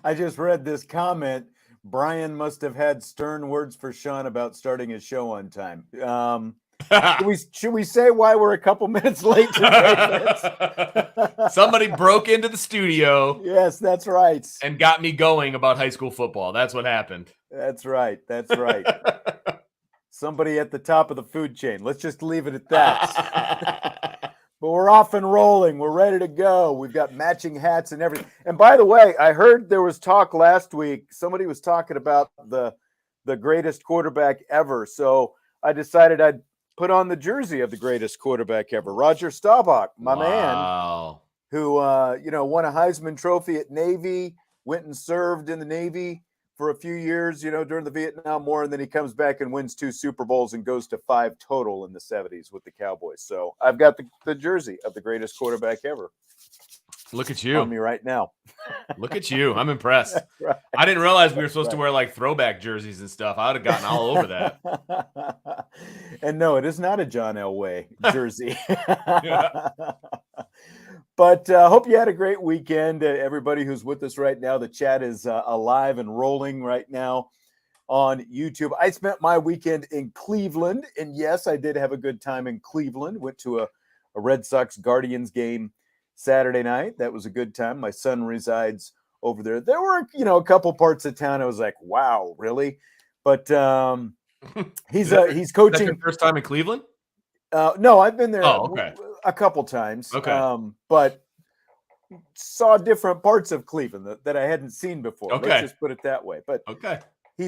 I just read this comment. Brian must have had stern words for Sean about starting his show on time. Should we say why we're a couple minutes late today, Vince? Somebody broke into the studio. Yes, that's right. And got me going about high school football. That's what happened. That's right. That's right. Somebody at the top of the food chain. Let's just leave it at that. But we're off and rolling. We're ready to go. We've got matching hats and everything. And by the way, I heard there was talk last week. Somebody was talking about the greatest quarterback ever. So I decided I'd put on the jersey of the greatest quarterback ever, Roger Staubach, my man, who won a Heisman Trophy at Navy, went and served in the Navy for a few years, during the Vietnam War, and then he comes back and wins 2 Super Bowls and goes to 5 total in the 70s with the Cowboys. So I've got the jersey of the greatest quarterback ever. Look at you. On me right now. Look at you. I'm impressed. Right. I didn't realize we were supposed to wear like throwback jerseys and stuff. I would have gotten all over that. And no, it is not a John Elway jersey. But hope you had a great weekend. Everybody who's with us right now, the chat is alive and rolling right now on YouTube. I spent my weekend in Cleveland, and yes, I did have a good time in Cleveland. Went to a Red Sox Guardians game Saturday night. That was a good time. My son resides over there. There were, a couple parts of town I was like, wow, really? But he's coaching. That's your first time in Cleveland? No, I've been there okay. a couple times. Okay. But saw different parts of Cleveland that I hadn't seen before. Okay. Let's just put it that way. But okay.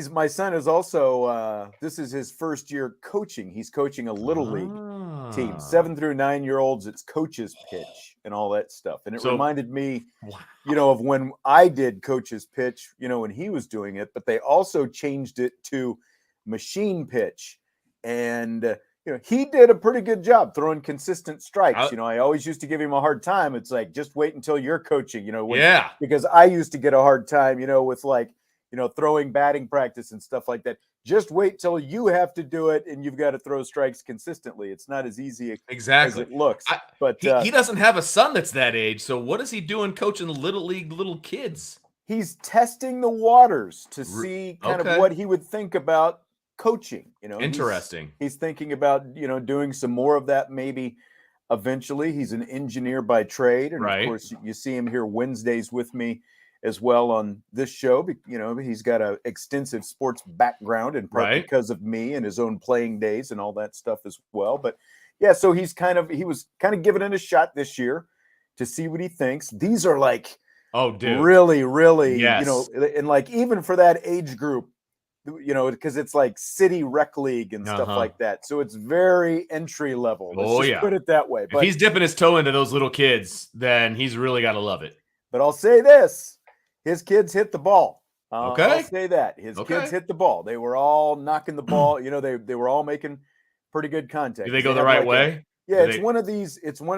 My son is also, this is his first year coaching. He's coaching a little league team, 7 through 9 year olds. It's coach's pitch and all that stuff. And it reminded me, of when I did coach's pitch, when he was doing it, but they also changed it to machine pitch. And, he did a pretty good job throwing consistent strikes. I always used to give him a hard time. It's like, just wait until you're coaching, because I used to get a hard time, with throwing batting practice and stuff like that. Just wait till you have to do it and you've got to throw strikes consistently. It's not as easy as it looks. But he doesn't have a son that's that age. So what is he doing coaching the little league little kids? He's testing the waters to see kind of what he would think about coaching. Interesting. He's thinking about, doing some more of that maybe eventually. He's an engineer by trade. And of course, you see him here Wednesdays with me as well on this show. He's got an extensive sports background in part because of me and his own playing days and all that stuff as well. But yeah, so he was kind of giving it a shot this year to see what he thinks. These are like, really, really, and like even for that age group, because it's like city rec league and stuff like that. So it's very entry level. Let's just put it that way. But if he's dipping his toe into those little kids, then he's really got to love it. But I'll say this. His kids hit the ball. I'll say that. His kids hit the ball. They were all knocking the ball. They were all making pretty good contact. Do they go the right way? It's one of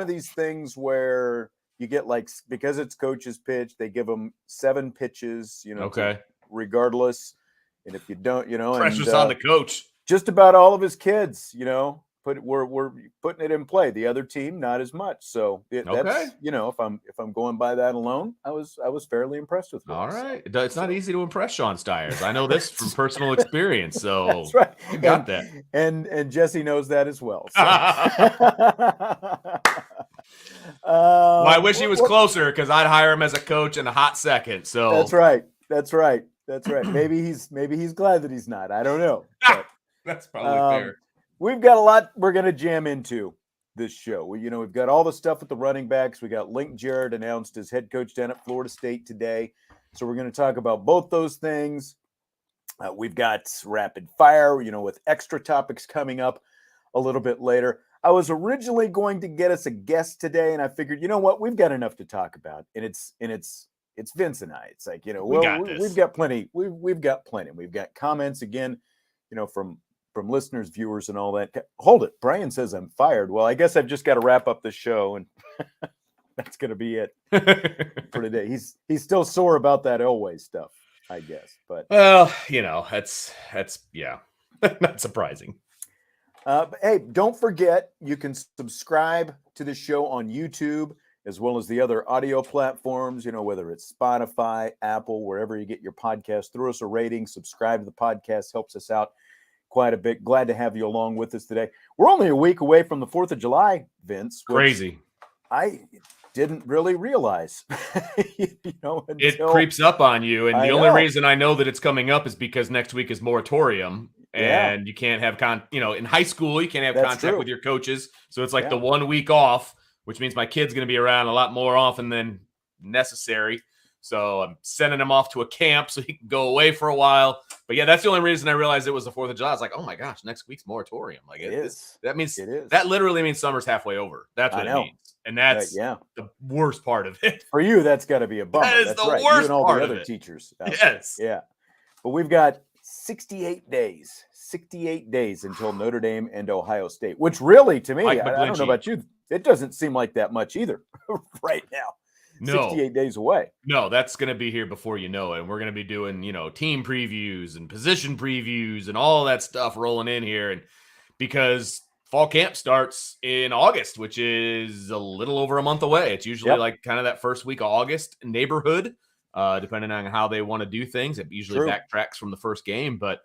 these things where you get because it's coach's pitch, they give them 7 pitches, regardless. And if you don't, pressure's on the coach. Just about all of his kids, we're putting it in play. The other team, not as much. So that's, if I'm going by that alone, I was fairly impressed with it. All right. It's not easy to impress Sean Stires. I know this from personal experience. So that's right. You got that. And Jesse knows that as well. So. Well, I wish he was closer because I'd hire him as a coach in a hot second. So That's right. Maybe he's glad that he's not. I don't know. But, that's probably fair. We've got a lot we're going to jam into this show. We've got all the stuff with the running backs. We got Link Jarrett announced as head coach down at Florida State today. So we're going to talk about both those things. We've got rapid fire, with extra topics coming up a little bit later. I was originally going to get us a guest today, and I figured, what, we've got enough to talk about. And it's Vince and I. It's like, we've got plenty. We've got plenty. We've got comments again, from listeners, viewers, and all that. Hold it. Brian says I'm fired. Well, I guess I've just got to wrap up the show, and that's going to be it for today. He's still sore about that Elway stuff, I guess. But that's not surprising. But hey, don't forget, you can subscribe to the show on YouTube. as well as the other audio platforms, whether it's Spotify, Apple, wherever you get your podcast. Throw us a rating, subscribe to the podcast, helps us out quite a bit. Glad to have you along with us today. We're only a week away from the 4th of July, Vince. Crazy. I didn't really realize, until it creeps up on you. And the only reason I know that it's coming up is because next week is moratorium. And you can't have in high school, you can't have contact with your coaches. So it's like the 1 week off, which means my kid's going to be around a lot more often than necessary. So I'm sending him off to a camp so he can go away for a while. But yeah, that's the only reason I realized it was the 4th of July. I was like, oh my gosh, next week's moratorium. Like that literally means summer's halfway over. That's what it means. And that's the worst part of it. For you, that's got to be a bummer. That is that's the right. worst you and all part the other of it. Teachers. Yes. Yeah. But we've got 68 days until Notre Dame and Ohio State, which really, to me, I don't know about you, it doesn't seem like that much either right now. No. 68 days away. No, that's going to be here before you know it. And we're going to be doing, team previews and position previews and all that stuff rolling in here. And because fall camp starts in August, which is a little over a month away. It's usually like kind of that first week of August neighborhood, depending on how they want to do things. It usually backtracks from the first game, but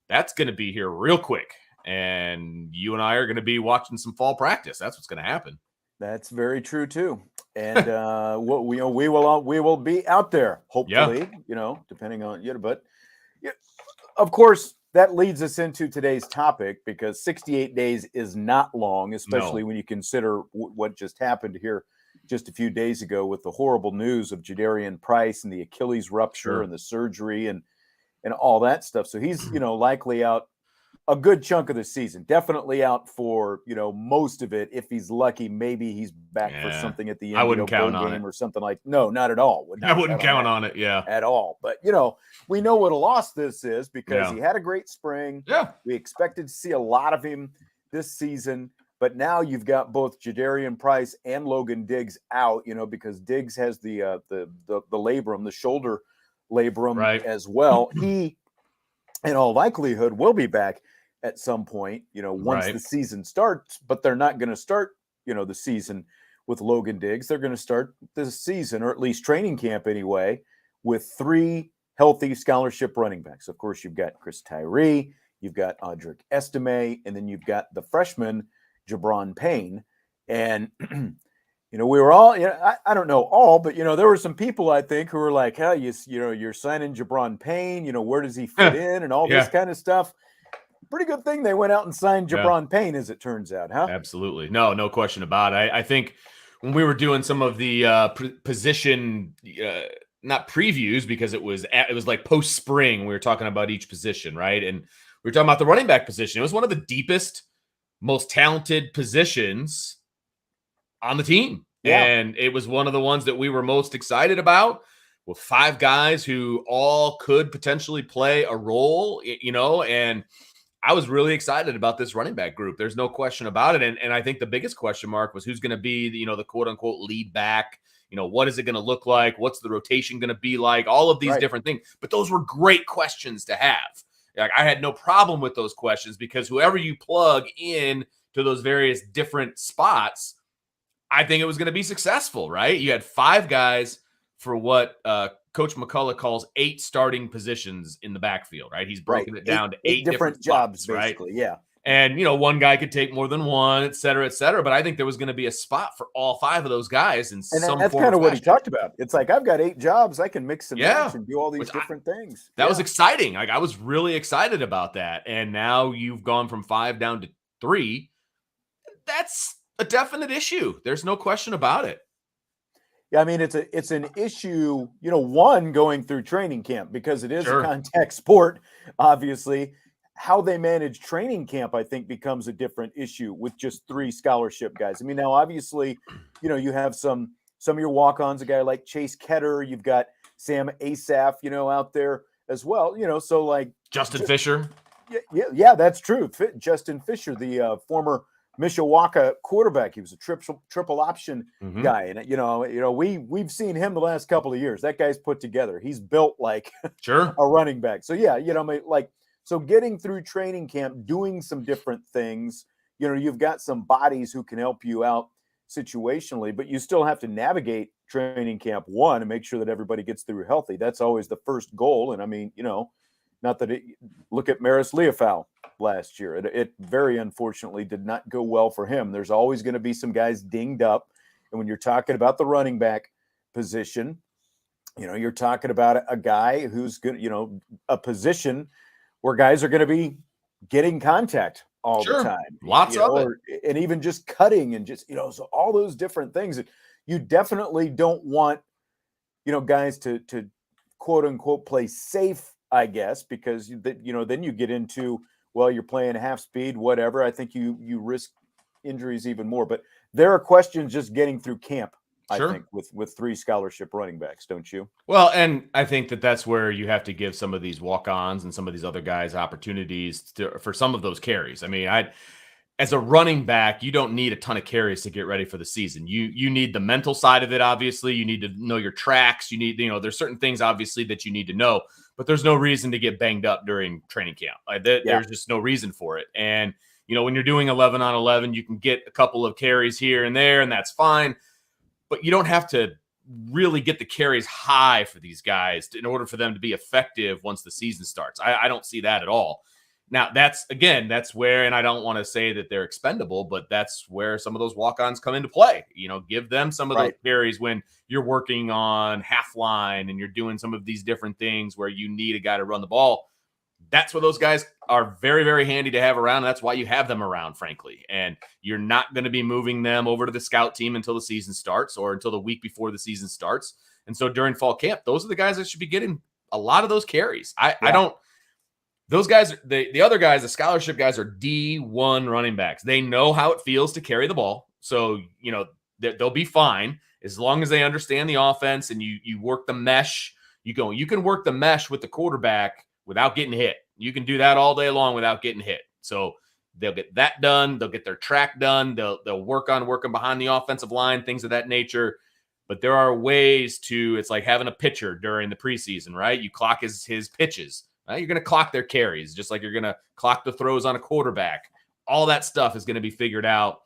that's going to be here real quick. And you and I are going to be watching some fall practice. That's what's going to happen. That's very true too. And we will be out there, hopefully, depending on but of course that leads us into today's topic, because 68 days is not long, especially when you consider what just happened here just a few days ago with the horrible news of Jadarian Price and the Achilles rupture and the surgery and all that stuff. So he's, likely out a good chunk of the season, definitely out for, most of it. If he's lucky, maybe he's back for something at the end. I wouldn't count on it or something like, no, not at all. I wouldn't count on it. Yeah, at all. But, we know what a loss this is, because he had a great spring. Yeah. We expected to see a lot of him this season, but now you've got both Jadarian Price and Logan Diggs out, because Diggs has the labrum, the shoulder labrum as well. He, in all likelihood, will be back at some point, once the season starts, but they're not going to start, the season with Logan Diggs. They're going to start this season, or at least training camp anyway, with 3 healthy scholarship running backs. Of course, you've got Chris Tyree, you've got Audric Estime, and then you've got the freshman Jabron Payne. And, we were all, I don't know all, but, there were some people, I think, who were like, oh, you're signing Jabron Payne, where does he fit in, and all this kind of stuff. Pretty good thing they went out and signed Jabron Payne, as it turns out, huh? Absolutely. No question about it. I think when we were doing some of the position, not previews, because it was like post-spring, we were talking about each position, right? And we were talking about the running back position. It was one of the deepest, most talented positions on the team. Yeah. And it was one of the ones that we were most excited about, with 5 guys who all could potentially play a role, and I was really excited about this running back group. There's no question about it. And I think the biggest question mark was who's going to be, the quote unquote lead back. What is it going to look like? What's the rotation going to be like? All of these different things. But those were great questions to have. Like, I had no problem with those questions, because whoever you plug in to those various different spots, I think it was going to be successful, right? You had 5 guys for what Coach Maholick calls 8 starting positions in the backfield, right? He's broken it down to 8 different jobs, spots, basically, right? Yeah. And, one guy could take more than one, et cetera, et cetera. But I think there was going to be a spot for all 5 of those guys in some form. And that's kind of what he talked about. It's like, I've got 8 jobs. I can mix and match and do all these different things. That was exciting. Like, I was really excited about that. And now you've gone from 5 down to 3. That's a definite issue. There's no question about it. Yeah, I mean, it's an issue, one, going through training camp, because it is a contact sport, obviously. How they manage training camp, I think, becomes a different issue with just 3 scholarship guys. I mean, now, obviously, you have some of your walk-ons, a guy like Chase Ketter, you've got Sam Asaf, out there as well, so like Justin Fisher. Yeah, that's true. Justin Fisher, the former Mishawaka quarterback. He was a triple option guy. And, we've seen him the last couple of years. That guy's put together. He's built like a running back. So yeah, so getting through training camp, doing some different things, you've got some bodies who can help you out situationally, but you still have to navigate training camp one and make sure that everybody gets through healthy. That's always the first goal. And I mean, not that look at Maris Leofau last year. It very unfortunately did not go well for him. There's always going to be some guys dinged up. And when you're talking about the running back position, you're talking about a guy who's good, a position where guys are going to be getting contact all the time. Lots of it. And even just cutting and just, so all those different things that you definitely don't want, guys to quote unquote play safe, I guess, because then you get into, well, you're playing half speed, whatever. I think you risk injuries even more, but there are questions just getting through camp. I think with 3 scholarship running backs, don't you? Well, and I think that's where you have to give some of these walk-ons and some of these other guys opportunities for some of those carries. I mean, as a running back, you don't need a ton of carries to get ready for the season. You need the mental side of it, obviously. You need to know your tracks. You need, there's certain things, obviously, that you need to know, but there's no reason to get banged up during training camp. There's just no reason for it. And, when you're doing 11 on 11, you can get a couple of carries here and there, and that's fine. But you don't have to really get the carries high for these guys in order for them to be effective once the season starts. I don't see that at all. Now, that's where, and I don't want to say that they're expendable, but that's where some of those walk-ons come into play. Give them some of those carries when you're working on half line and you're doing some of these different things where you need a guy to run the ball. That's where those guys are very, very handy to have around. And that's why you have them around, frankly. And you're not going to be moving them over to the scout team until the season starts or until the week before the season starts. And so during fall camp, those are the guys that should be getting a lot of those carries. Those guys, the other guys, the scholarship guys are D1 running backs. They know how it feels to carry the ball. So, they'll be fine as long as they understand the offense and you work the mesh. You can work the mesh with the quarterback without getting hit. You can do that all day long without getting hit. So they'll get that done. They'll get their track done. They'll work on working behind the offensive line, things of that nature. But there are ways it's like having a pitcher during the preseason, right? You clock his pitches. Right? You're going to clock their carries, just like you're going to clock the throws on a quarterback. All that stuff is going to be figured out.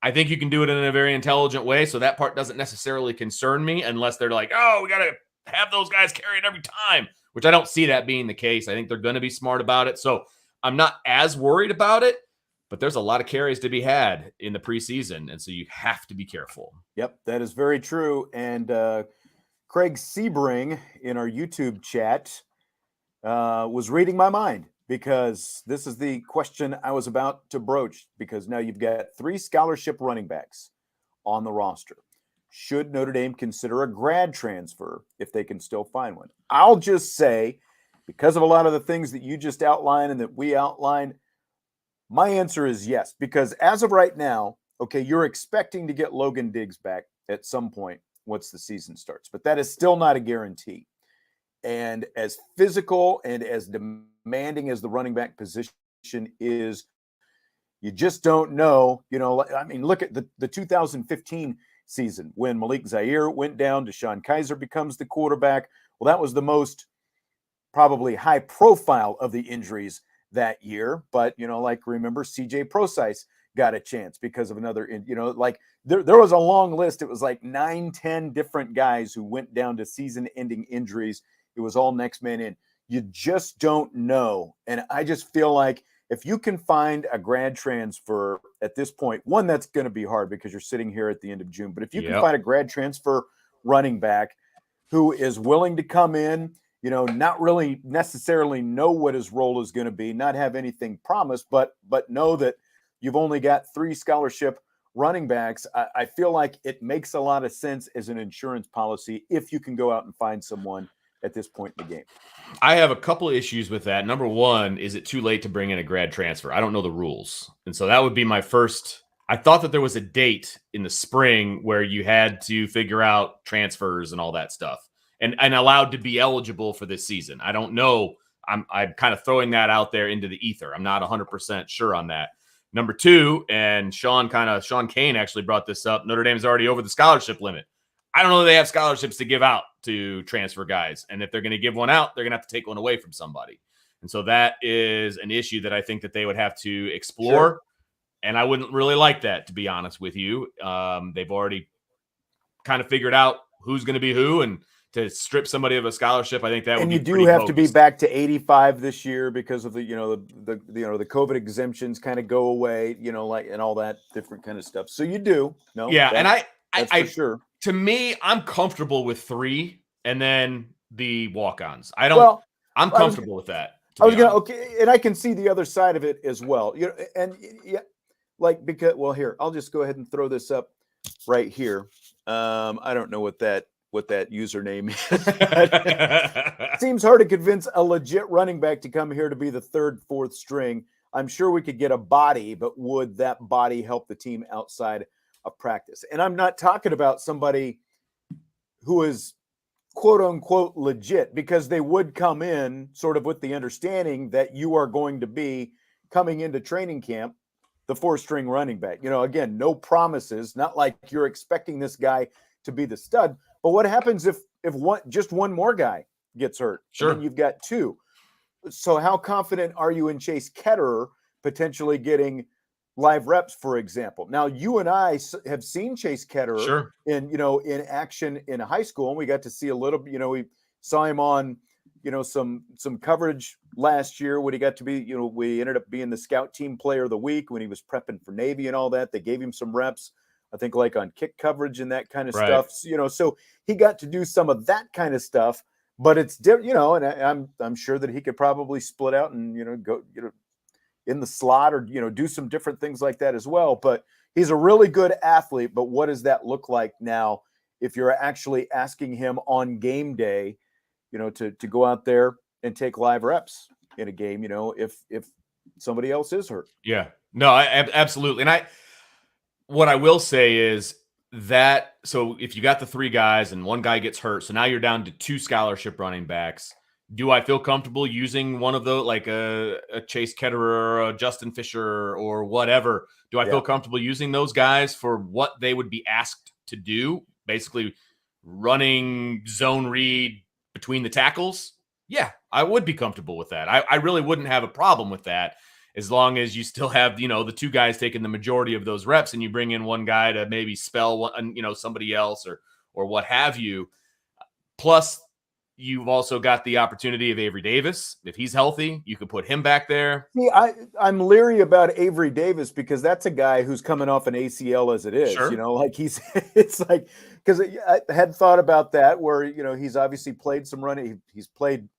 I think you can do it in a very intelligent way, so that part doesn't necessarily concern me unless they're like, oh, we got to have those guys carry it every time, which I don't see that being the case. I think they're going to be smart about it. So I'm not as worried about it, but there's a lot of carries to be had in the preseason, and so you have to be careful. Yep, that is very true. And Craig Sebring in our YouTube chat was reading my mind because this is the question I was about to broach, because now you've got 3 scholarship running backs on the roster. Should Notre Dame consider a grad transfer if they can still find one? I'll just say, because of a lot of the things that you just outlined and that we outlined, my answer is yes, because as of right now, okay, you're expecting to get Logan Diggs back at some point once the season starts, but that is still not a guarantee. And as physical and as demanding as the running back position is, you just don't know. I mean, look at the 2015 season when Malik Zaire went down, Deshaun Kaiser becomes the quarterback. Well, that was the most probably high profile of the injuries that year. But, remember CJ Prosise got a chance because of another, there was a long list. It was like 9-10 different guys who went down to season ending injuries. It was all next man in. You just don't know. And I just feel like if you can find a grad transfer at this point, one, that's going to be hard because you're sitting here at the end of June. But if you can find a grad transfer running back who is willing to come in, not really necessarily know what his role is going to be, not have anything promised, but know that you've only got 3 scholarship running backs, I feel like it makes a lot of sense as an insurance policy if you can go out and find someone at this point in the game. I have a couple of issues with that. Number one, is it too late to bring in a grad transfer? I don't know the rules. And so that would be my first. I thought that there was a date in the spring where you had to figure out transfers and all that stuff and allowed to be eligible for this season. I don't know. I'm kind of throwing that out there into the ether. I'm not 100% sure on that. Number two, and Sean Kane actually brought this up, Notre Dame's already over the scholarship limit. I don't know that they have scholarships to give out to transfer guys. And if they're going to give one out, they're going to have to take one away from somebody. And so that is an issue that I think that they would have to explore. Sure. And I wouldn't really like that, to be honest with you. They've already kind of figured out who's going to be who, and to strip somebody of a scholarship, I think that would be you do pretty have to be bogus. back to 85 this year because of the the COVID exemptions kind of go away, like, and all that different kind of stuff. So you do. No. Yeah, and that's for sure. To me, I'm comfortable with 3 and then the walk-ons. I'm comfortable with that. Okay, and I can see the other side of it as well. And yeah, like, because, well, here, I'll just go ahead and throw this up right here. I don't know what that username is. Seems hard to convince a legit running back to come here to be the 3rd, 4th string. I'm sure we could get a body, but would that body help the team outside of practice? And I'm not talking about somebody who is quote unquote legit, because they would come in sort of with the understanding that you are going to be coming into training camp the 4th string running back. Again, no promises, not like you're expecting this guy to be the stud. But what happens if just one more guy gets hurt? Sure. And then you've got 2. So how confident are you in Chase Ketterer potentially getting live reps, for example? Now, you and I have seen Chase Ketterer in action in high school, and we got to see a little, we saw him on, some coverage last year when he got to be, we ended up being the scout team player of the week when he was prepping for Navy and all that. They gave him some reps, I think, like on kick coverage and that kind of stuff. So he got to do some of that kind of stuff, but it's different, and I'm sure that he could probably split out and, go, in the slot, or, do some different things like that as well. But he's a really good athlete. But what does that look like now if you're actually asking him on game day, to go out there and take live reps in a game, if somebody else is hurt? Yeah, no, absolutely. And what I will say is that, so if you got the 3 guys and one guy gets hurt, so now you're down to 2 scholarship running backs. Do I feel comfortable using one of those, like a Chase Ketterer or a Justin Fisher or whatever? Do I feel comfortable using those guys for what they would be asked to do? Basically running zone read between the tackles? Yeah, I would be comfortable with that. I really wouldn't have a problem with that, as long as you still have, the 2 guys taking the majority of those reps, and you bring in one guy to maybe spell one, somebody else or what have you. Plus, you've also got the opportunity of Avery Davis. If he's healthy, you could put him back there. See, I'm leery about Avery Davis because that's a guy who's coming off an ACL as it is. Sure. Like it's like, because I had thought about that where, he's obviously played some running. He's played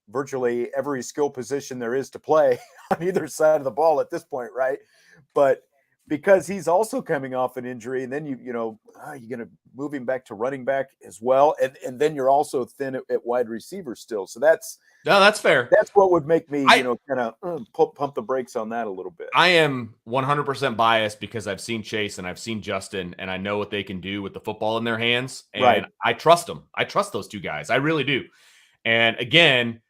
virtually every skill position there is to play on either side of the ball at this point, right? But because he's also coming off an injury, and then you're going to move him back to running back as well, and then you're also thin at wide receiver still. So that's fair. That's what would make me kind of pump the brakes on that a little bit. I am 100% biased because I've seen Chase and I've seen Justin, and I know what they can do with the football in their hands, and I trust them. I trust those 2 guys. I really do. And again,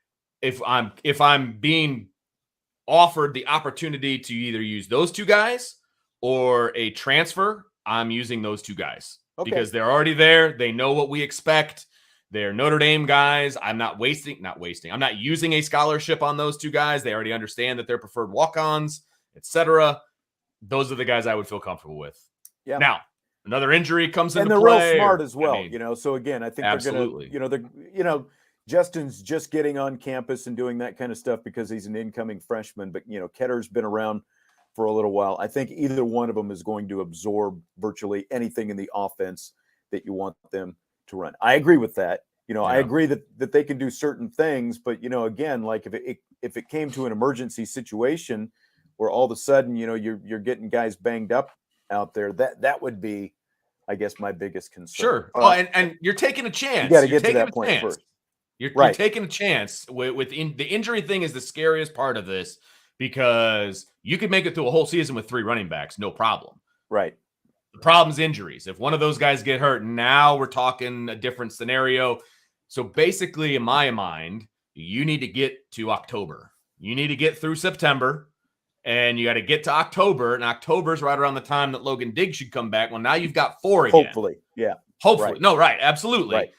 if I'm being offered the opportunity to either use those 2 guys or a transfer, I'm using those 2 guys because they're already there. They know what we expect. They're Notre Dame guys. I'm not using a scholarship on those 2 guys. They already understand that they're preferred walk-ons, etc. Those are the guys I would feel comfortable with. Yeah. Now, another injury comes into play. And they're real smart as well, so again, I think absolutely. they're going to, Justin's just getting on campus and doing that kind of stuff because he's an incoming freshman, but Ketterer's been around for a little while. I think either one of them is going to absorb virtually anything in the offense that you want them to run. I agree with that. I agree that they can do certain things, but again, like if it came to an emergency situation where all of a sudden, you're getting guys banged up out there, that would be, I guess, my biggest concern. Sure. And you're taking a chance. You got to get to that point first. You're taking a chance. The injury thing is the scariest part of this, because you could make it through a whole season with 3 running backs, no problem. Right. The problem's injuries. If one of those guys get hurt, now we're talking a different scenario. So basically, in my mind, you need to get to October. You need to get through September, and you got to get to October. And October's right around the time that Logan Diggs should come back. Well, now you've got 4 again. Hopefully. Yeah. Hopefully. Right. No, right. Absolutely. Right.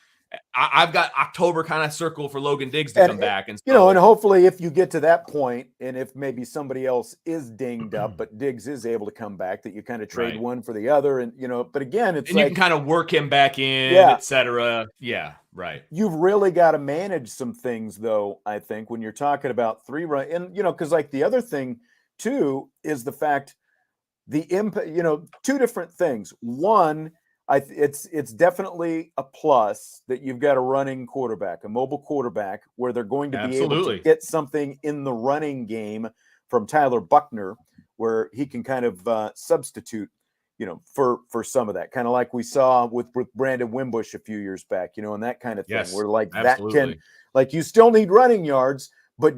I've got October kind of circle for Logan Diggs to come back. And so, and hopefully if you get to that point, and if maybe somebody else is dinged up, but Diggs is able to come back, that you kind of trade one for the other. And, but again, it's and you can kind of work him back in, et cetera. Yeah, right. You've really got to manage some things, though, I think, when you're talking about 3 run. And, because like the other thing, too, is the fact the impact, 2 different things. One, it's definitely a plus that you've got a running quarterback, a mobile quarterback, where they're going to be able to get something in the running game from Tyler Buckner, where he can kind of substitute, for some of that, kind of like we saw with Brandon Wimbush a few years back, and that kind of thing, where like absolutely. That can, like, you still need running yards, but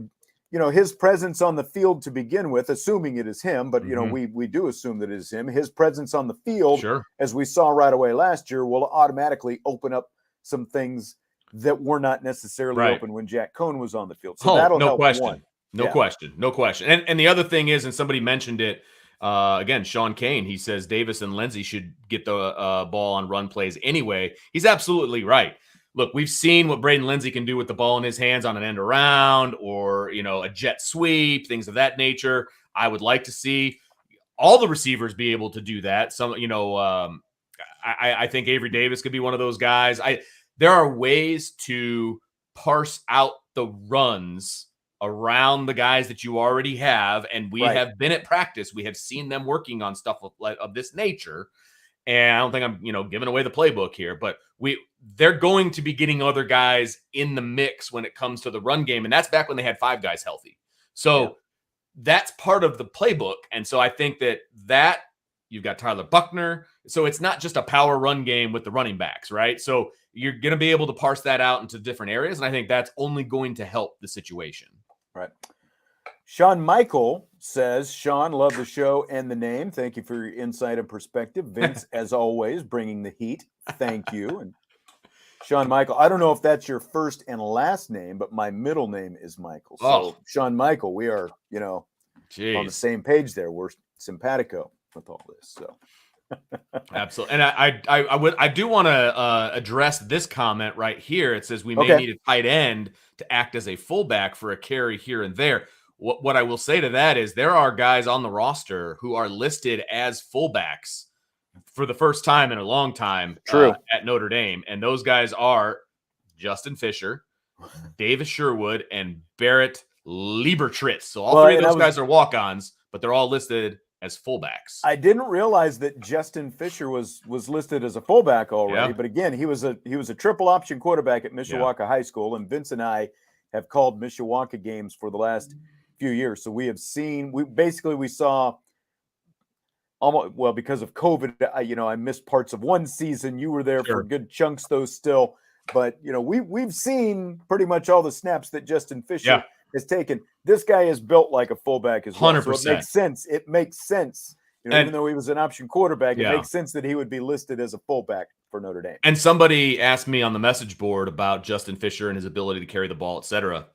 his presence on the field to begin with, assuming it is him, but we do assume that it is him. His presence on the field, as we saw right away last year, will automatically open up some things that were not necessarily open when Jack Cohn was on the field. So that'll help one. No question. And the other thing is, and somebody mentioned it again, Sean Kane, he says Davis and Lindsey should get the ball on run plays anyway. He's absolutely right. Look, we've seen what Braden Lindsey can do with the ball in his hands on an end around or, a jet sweep, things of that nature. I would like to see all the receivers be able to do that. Some, I think Avery Davis could be one of those guys. There are ways to parse out the runs around the guys that you already have. And we have been at practice. We have seen them working on stuff of this nature. And I don't think I'm, giving away the playbook here, but they're going to be getting other guys in the mix when it comes to the run game. And that's back when they had 5 guys healthy. So that's part of the playbook. And so I think that you've got Tyler Buckner. So it's not just a power run game with the running backs, right? So you're going to be able to parse that out into different areas. And I think that's only going to help the situation. Right. Sean Michael says, Sean, love the show and the name. Thank you for your insight and perspective. Vince, as always, bringing the heat. Thank you. And Sean Michael, I don't know if that's your first and last name, but my middle name is Michael. So Sean Michael, we are, on the same page there. We're simpatico with all this. So absolutely. And I do want to address this comment right here. It says we may need a tight end to act as a fullback for a carry here and there. What I will say to that is there are guys on the roster who are listed as fullbacks for the first time in a long time at Notre Dame. And those guys are Justin Fisher, Davis Sherwood, and Barrett Liebertritz. So all 3 of those guys are walk-ons, but they're all listed as fullbacks. I didn't realize that Justin Fisher was listed as a fullback already, but again, he was a triple option quarterback at Mishawaka High School, and Vince and I have called Mishawaka games for the last few years. So we saw almost, well, because of COVID, I missed parts of one season. You were there for good chunks, though, still. But, we've seen pretty much all the snaps that Justin Fisher has taken. This guy is built like a fullback as well. 100%. So it makes sense. Even though he was an option quarterback, it makes sense that he would be listed as a fullback for Notre Dame. And somebody asked me on the message board about Justin Fisher and his ability to carry the ball, et cetera.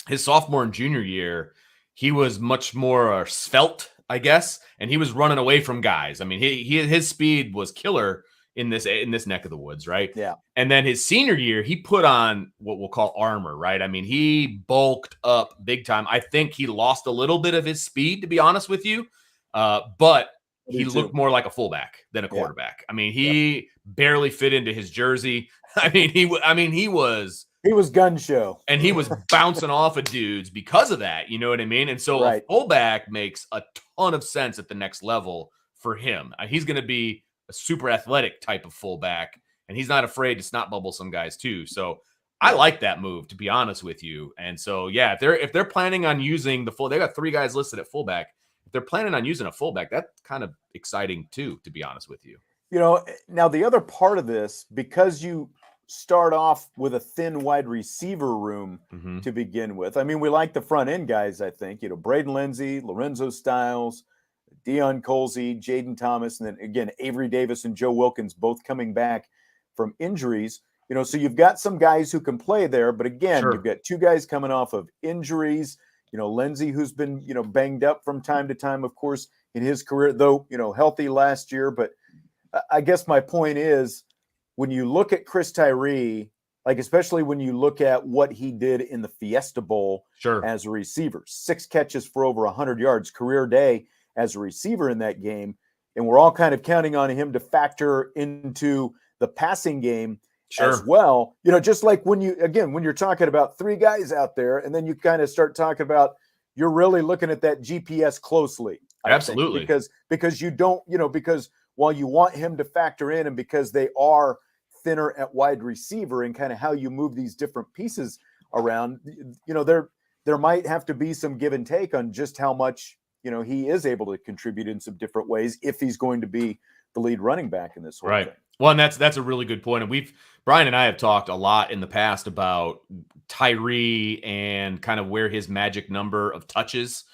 His sophomore and junior year, he was much more svelte, I guess, and he was running away from guys. I mean, his speed was killer in this neck of the woods, right? Yeah. And then his senior year, he put on what we'll call armor, right? I mean, he bulked up big time. I think he lost a little bit of his speed, to be honest with you, but he looked more like a fullback than a quarterback. Yeah. I mean, he barely fit into his jersey. I mean, he was gun show, and he was bouncing off of dudes because of that. You know what I mean? And so a fullback makes a ton of sense at the next level for him. He's going to be a super athletic type of fullback, and he's not afraid to snot bubble some guys too. So I like that move, to be honest with you. And so, if they're planning on using they got 3 guys listed at fullback. If they're planning on using a fullback, that's kind of exciting too, to be honest with you. Now the other part of this, because you start off with a thin wide receiver room to begin with. I mean, we like the front end guys, I think, Braden Lindsey, Lorenzo Styles, Deion Colsey, Jaden Thomas, and then again, Avery Davis and Joe Wilkins both coming back from injuries. So you've got some guys who can play there, but again, you've got 2 guys coming off of injuries. Lindsey, who's been, banged up from time to time, of course, in his career, though, healthy last year. But I guess my point is, when you look at Chris Tyree like especially when you look at what he did in the Fiesta Bowl Sure. as a receiver. 6 catches for over 100 yards, career day as a receiver in that game. And we're all kind of counting on him to factor into the passing game as Sure. well. Just like when you're talking about 3 guys out there, and then you kind of start talking about, you're really looking at that GPS closely. Absolutely. Because you don't, because while you want him to factor in, and because they are thinner at wide receiver and kind of how you move these different pieces around, there might have to be some give and take on just how much, he is able to contribute in some different ways if he's going to be the lead running back in this whole thing. Well, and that's a really good point. And Brian and I have talked a lot in the past about Tyree and kind of where his magic number of touches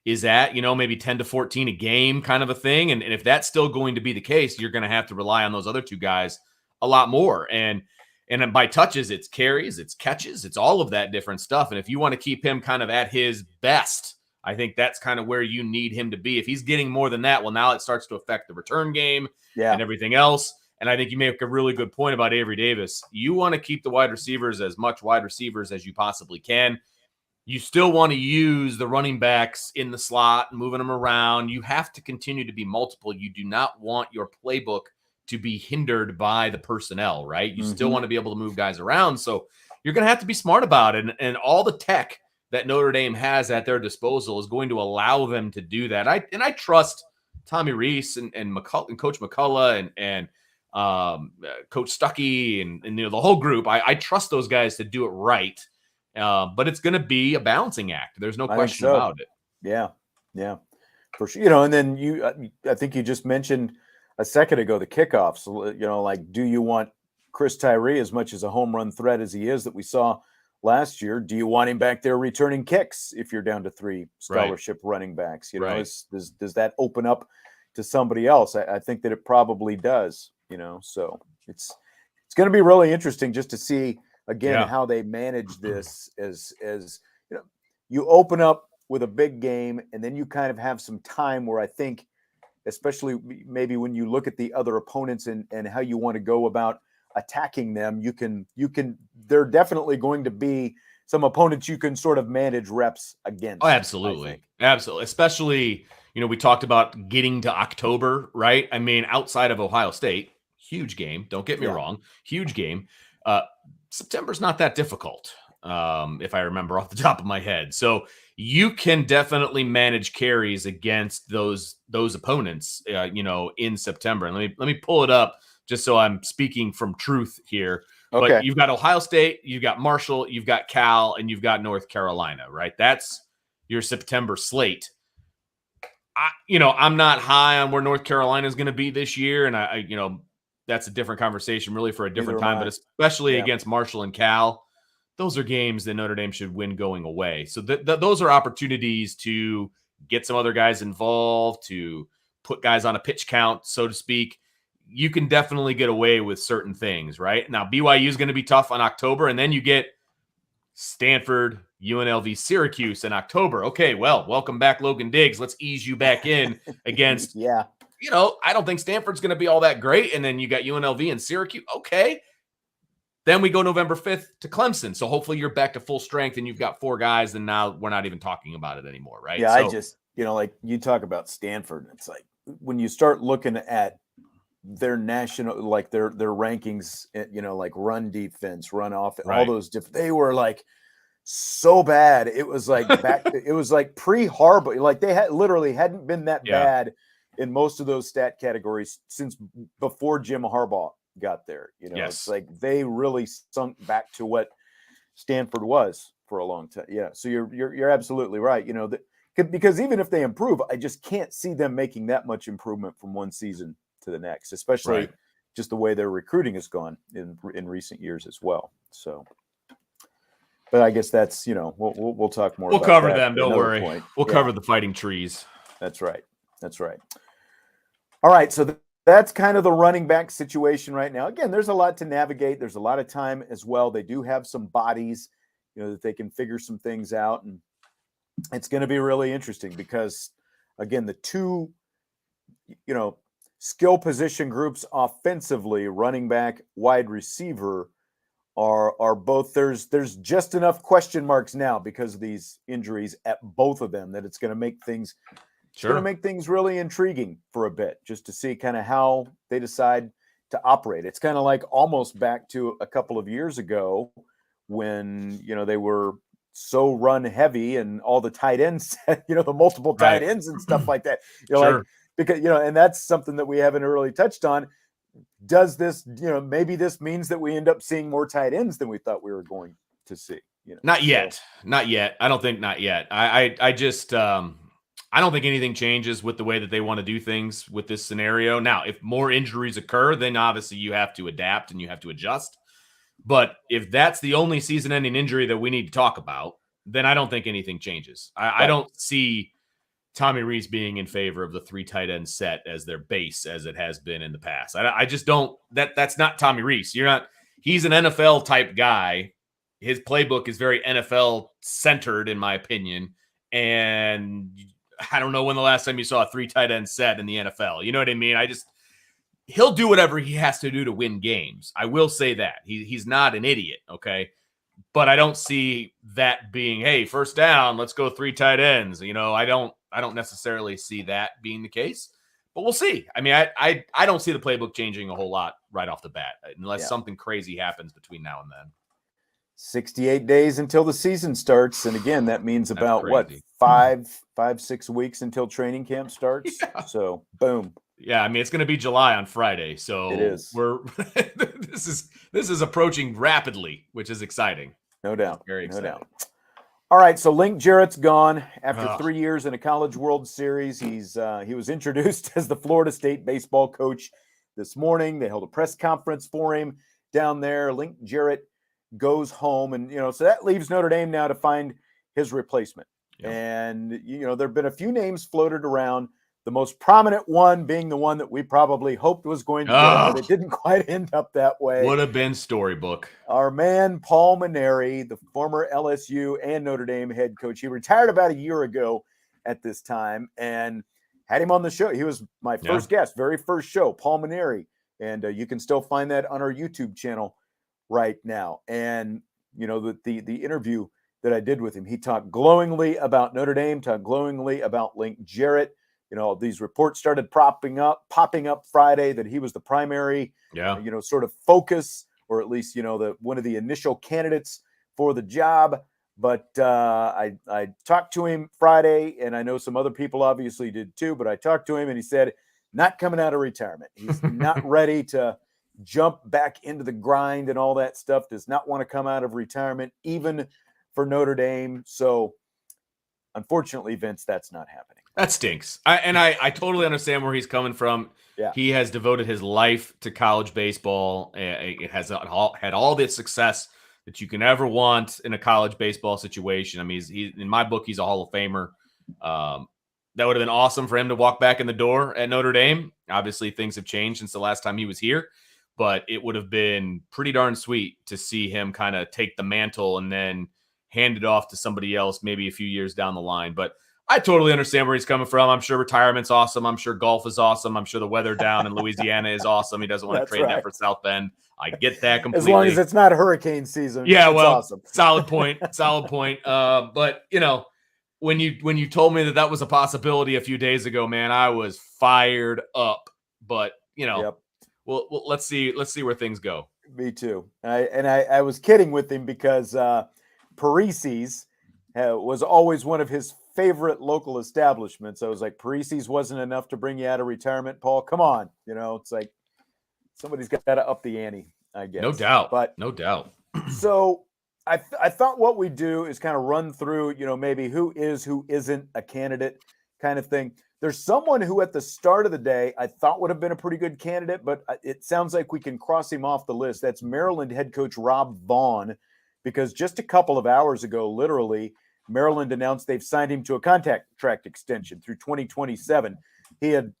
is at, maybe 10 to 14 a game kind of a thing. And if that's still going to be the case, you're going to have to rely on those other 2 guys a lot more. And by touches, it's carries, it's catches, it's all of that different stuff. And if you want to keep him kind of at his best, I think that's kind of where you need him to be. If he's getting more than that, well, now it starts to affect the return game and everything else. And I think you make a really good point about Avery Davis. You want to keep the wide receivers as much wide receivers as you possibly can. You still want to use the running backs in the slot, moving them around. You have to continue to be multiple. You do not want your playbook to be hindered by the personnel, right? You still want to be able to move guys around. So you're going to have to be smart about it. And all the tech that Notre Dame has at their disposal is going to allow them to do that. I trust Tommy Rees and Coach McCullough and Coach Stuckey and the whole group. I trust those guys to do it right. But it's going to be a balancing act. There's no question about it. Yeah, for sure. And then I think you just mentioned a second ago the kickoffs. Like, do you want Chris Tyree, as much as a home run threat as he is that we saw last year, do you want him back there returning kicks if you're down to 3 scholarship running backs? Does that open up to somebody else? I think that it probably does. So it's going to be really interesting just to see again how they manage this. As you open up with a big game, and then you kind of have some time where I think, especially maybe when you look at the other opponents and how you want to go about attacking them, you can there are definitely going to be some opponents you can sort of manage reps against. Oh, absolutely. Especially, we talked about getting to October, right? I mean, outside of Ohio State, huge game. Don't get me wrong. Huge game. September's not that difficult, if I remember off the top of my head. So you can definitely manage carries against those opponents, in September. And let me pull it up just so I'm speaking from truth here. Okay. But you've got Ohio State, you've got Marshall, you've got Cal, and you've got North Carolina, right? That's your September slate. I'm not high on where North Carolina is going to be this year, and that's a different conversation, really, for a different time. But especially against Marshall and Cal, those are games that Notre Dame should win going away. So those are opportunities to get some other guys involved, to put guys on a pitch count, so to speak. You can definitely get away with certain things, right? Now, BYU is going to be tough on October, and then you get Stanford, UNLV, Syracuse in October. Okay, well, welcome back, Logan Diggs. Let's ease you back in against, I don't think Stanford's going to be all that great. And then you got UNLV and Syracuse. Okay. Then we go November 5th to Clemson. So hopefully you're back to full strength and you've got 4 guys, and now we're not even talking about it anymore, right? Yeah, so, I just, like you talk about Stanford, it's like when you start looking at their national, like their rankings, like run defense, run off, all those different, they were like so bad. It was like it was like pre-Harbaugh, like they literally hadn't been that bad in most of those stat categories since before Jim Harbaugh got there. It's like they really sunk back to what Stanford was for a long time. Yeah, so you're absolutely right. Because even if they improve, I just can't see them making that much improvement from one season to the next, especially just the way their recruiting has gone in recent years as well. So, but I guess that's we'll talk more. We'll about cover that them. Don't worry. Point. We'll cover the fighting trees. That's right. All right. So that's kind of the running back situation right now. Again, there's a lot to navigate. There's a lot of time as well. They do have some bodies, that they can figure some things out, and it's going to be really interesting because, again, the 2, skill position groups offensively, running back, wide receiver, are both, there's just enough question marks now because of these injuries at both of them that it's going to make things really intriguing for a bit, just to see kind of how they decide to operate. It's kind of like almost back to a couple of years ago when, they were so run heavy and all the tight ends, the multiple tight ends and stuff like that. Like, because, and that's something that we haven't really touched on. Does this, maybe this means that we end up seeing more tight ends than we thought we were going to see? Not yet. I don't think not yet. I just, I don't think anything changes with the way that they want to do things with this scenario. Now, if more injuries occur, then obviously you have to adapt and you have to adjust. But if that's the only season-ending injury that we need to talk about, then I don't think anything changes. I don't see Tommy Rees being in favor of the 3 tight end set as their base as it has been in the past. I just don't. That's not Tommy Rees. He's an NFL type guy. His playbook is very NFL centered, in my opinion. And I don't know when the last time you saw a 3 tight end set in the NFL. You know what I mean? He'll do whatever he has to do to win games. I will say that. He's not an idiot, okay? But I don't see that being, hey, first down, let's go 3 tight ends. I don't necessarily see that being the case. But we'll see. I mean, I don't see the playbook changing a whole lot right off the bat, unless something crazy happens between now and then. 68 days until the season starts. And again, that means about 5-6 weeks until training camp starts. Yeah. So boom. Yeah, I mean, it's going to be July on Friday, so it is. this is approaching rapidly, which is exciting. No doubt. Very exciting. No doubt. All right, so Link Jarrett's gone after 3 years in a College World Series. He was introduced as the Florida State baseball coach this morning. They held a press conference for him down there. Link Jarrett goes home, and so that leaves Notre Dame now to find his replacement. Yep. And there've been a few names floated around. The most prominent one being the one that we probably hoped was going to get it, but it didn't quite end up that way. Would have been storybook. Our man, Paul Minary, the former LSU and Notre Dame head coach. He retired about a year ago at this time and had him on the show. He was my first guest, very first show, Paul Minary. And you can still find that on our YouTube channel right now. And, the interview that I did with him, he talked glowingly about Notre Dame, talked glowingly about Link Jarrett. These reports started popping up Friday that he was the primary, sort of focus, or at least, one of the initial candidates for the job. But I talked to him Friday, and I know some other people obviously did too, but I talked to him and he said, not coming out of retirement. He's not ready to jump back into the grind and all that stuff, does not want to come out of retirement, even for Notre Dame. So unfortunately, Vince, that's not happening. That stinks. I totally understand where he's coming from. Yeah. He has devoted his life to college baseball. It has had all the success that you can ever want in a college baseball situation. I mean, he's in my book, he's a Hall of Famer. That would have been awesome for him to walk back in the door at Notre Dame. Obviously, things have changed since the last time he was here, but it would have been pretty darn sweet to see him kind of take the mantle and then hand it off to somebody else maybe a few years down the line. But I totally understand where he's coming from. I'm sure retirement's awesome. I'm sure golf is awesome. I'm sure the weather down in Louisiana is awesome. He doesn't want to trade that for South Bend. I get that completely. As long as it's not hurricane season. Yeah, well, awesome. Solid point. Solid point. But, when you told me that was a possibility a few days ago, man, I was fired up. But, well, let's see where things go. Me too. I was kidding with him because Parisi's was always one of his favorite local establishments. I was like, Parisi's wasn't enough to bring you out of retirement, Paul. Come on. It's like somebody's got to up the ante, I guess. No doubt. But no doubt. So I thought what we do is kind of run through, maybe who isn't a candidate kind of thing. There's someone who at the start of the day I thought would have been a pretty good candidate, but it sounds like we can cross him off the list. That's Maryland head coach Rob Vaughn, because just a couple of hours ago, literally, Maryland announced they've signed him to a contract extension through 2027. He had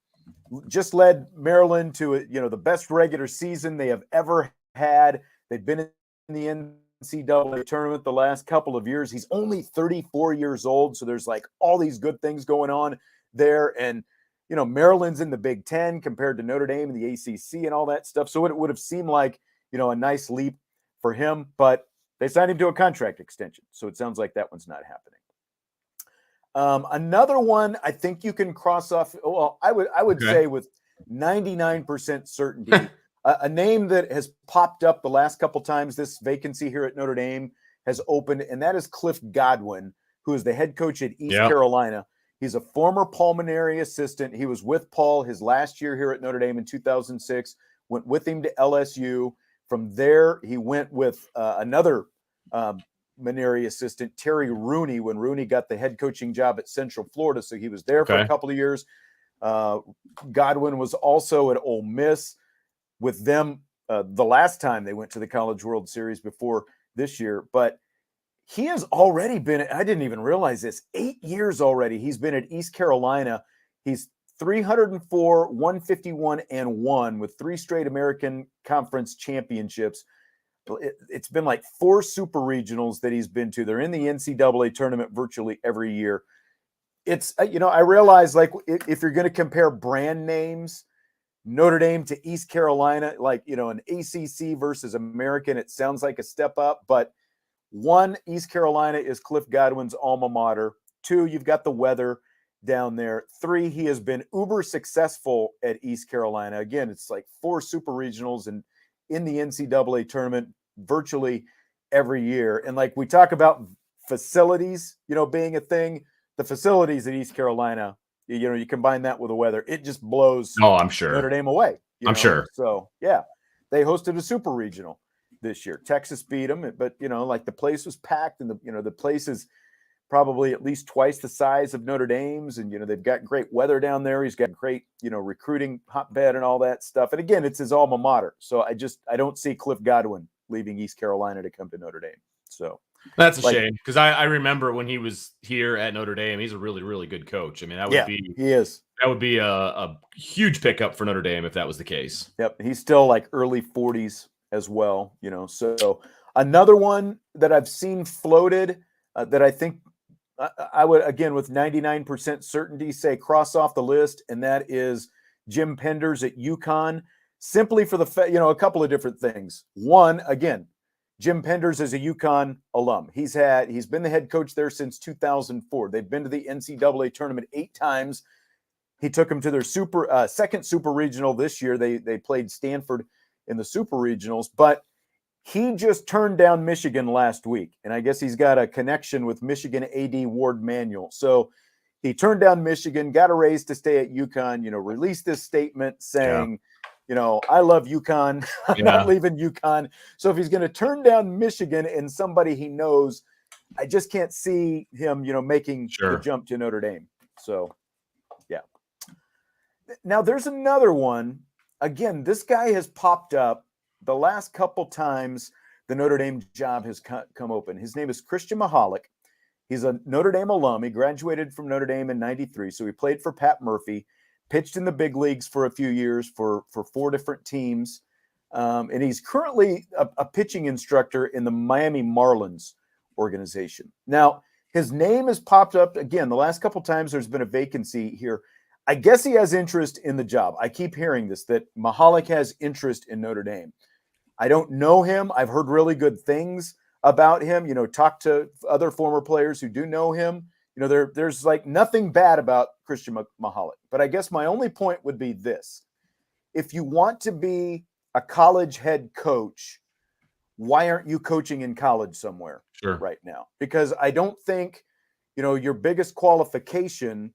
just led Maryland to the best regular season they have ever had. They've been in the NCAA tournament the last couple of years. He's only 34 years old, so there's like all these good things going on there. And Maryland's in the Big Ten compared to Notre Dame and the ACC and all that stuff. So it would have seemed like a nice leap for him, but they signed him to a contract extension. So it sounds like that one's not happening. Another one I think you can cross off. Well, I would say with 99% certainty, a name that has popped up the last couple times this vacancy here at Notre Dame has opened, and that is Cliff Godwin, who is the head coach at East Carolina. He's a former Paul Minary assistant. He was with Paul his last year here at Notre Dame in 2006, went with him to LSU. From there, he went with another Minary assistant, Terry Rooney, when Rooney got the head coaching job at Central Florida. So he was there for a couple of years. Godwin was also at Ole Miss with them the last time they went to the College World Series before this year. But he has already been, I didn't even realize this, 8 years already. He's been at East Carolina. He's 304, 151, and 1 with 3 straight American Conference championships. It's been like 4 super regionals that he's been to. They're in the NCAA tournament virtually every year. It's, I realize, like, if you're going to compare brand names, Notre Dame to East Carolina, like, an ACC versus American, it sounds like a step up. But 1, East Carolina is Cliff Godwin's alma mater. 2, you've got the weather down there. 3, he has been uber successful at East Carolina. Again, it's like 4 super regionals and in the NCAA tournament virtually every year. And like we talk about facilities, being a thing, the facilities at East Carolina, you combine that with the weather, it just blows I'm sure Notre Dame away. I'm sure. So yeah, they hosted a super regional this year. Texas beat them, but like the place was packed, and the place is probably at least twice the size of Notre Dame's, and they've got great weather down there. He's got great recruiting hotbed and all that stuff. And again, it's his alma mater. So I don't see Cliff Godwin leaving East Carolina to come to Notre Dame. So that's a shame, because I remember when he was here at Notre Dame, he's a really, really good coach. I mean, he is. That would be a huge pickup for Notre Dame if that was the case. Yep, he's still like early 40s as well. So another one that I've seen floated that I think I would, again, with 99% certainty, say cross off the list, and that is Jim Penders at Uconn, simply for the a couple of different things. One, again, Jim Penders is a Uconn alum. He's been the head coach there since 2004. They've been to the NCAA tournament 8 times. He took them to their second super regional this year. They played Stanford in the super regionals, but he just turned down Michigan last week, and I guess he's got a connection with Michigan AD Ward Manuel. So he turned down Michigan, got a raise to stay at Uconn, released this statement saying, I love Uconn. I'm not leaving Uconn. So if he's going to turn down Michigan and somebody he knows, I just can't see him, making the jump to Notre Dame. So, yeah. Now there's another one. Again, this guy has popped up the last couple times the Notre Dame job has come open. His name is Christian Maholick. He's a Notre Dame alum. He graduated from Notre Dame in '93. So he played for Pat Murphy, pitched in the big leagues for a few years for 4 different teams. And he's currently a pitching instructor in the Miami Marlins organization. Now, his name has popped up again. The last couple times there's been a vacancy here. I guess he has interest in the job. I keep hearing this, that Maholick has interest in Notre Dame. I don't know him. I've heard really good things about him, talk to other former players who do know him. There's like nothing bad about Christian Maholick. But I guess my only point would be this. If you want to be a college head coach, why aren't you coaching in college somewhere right now? Because I don't think, your biggest qualification,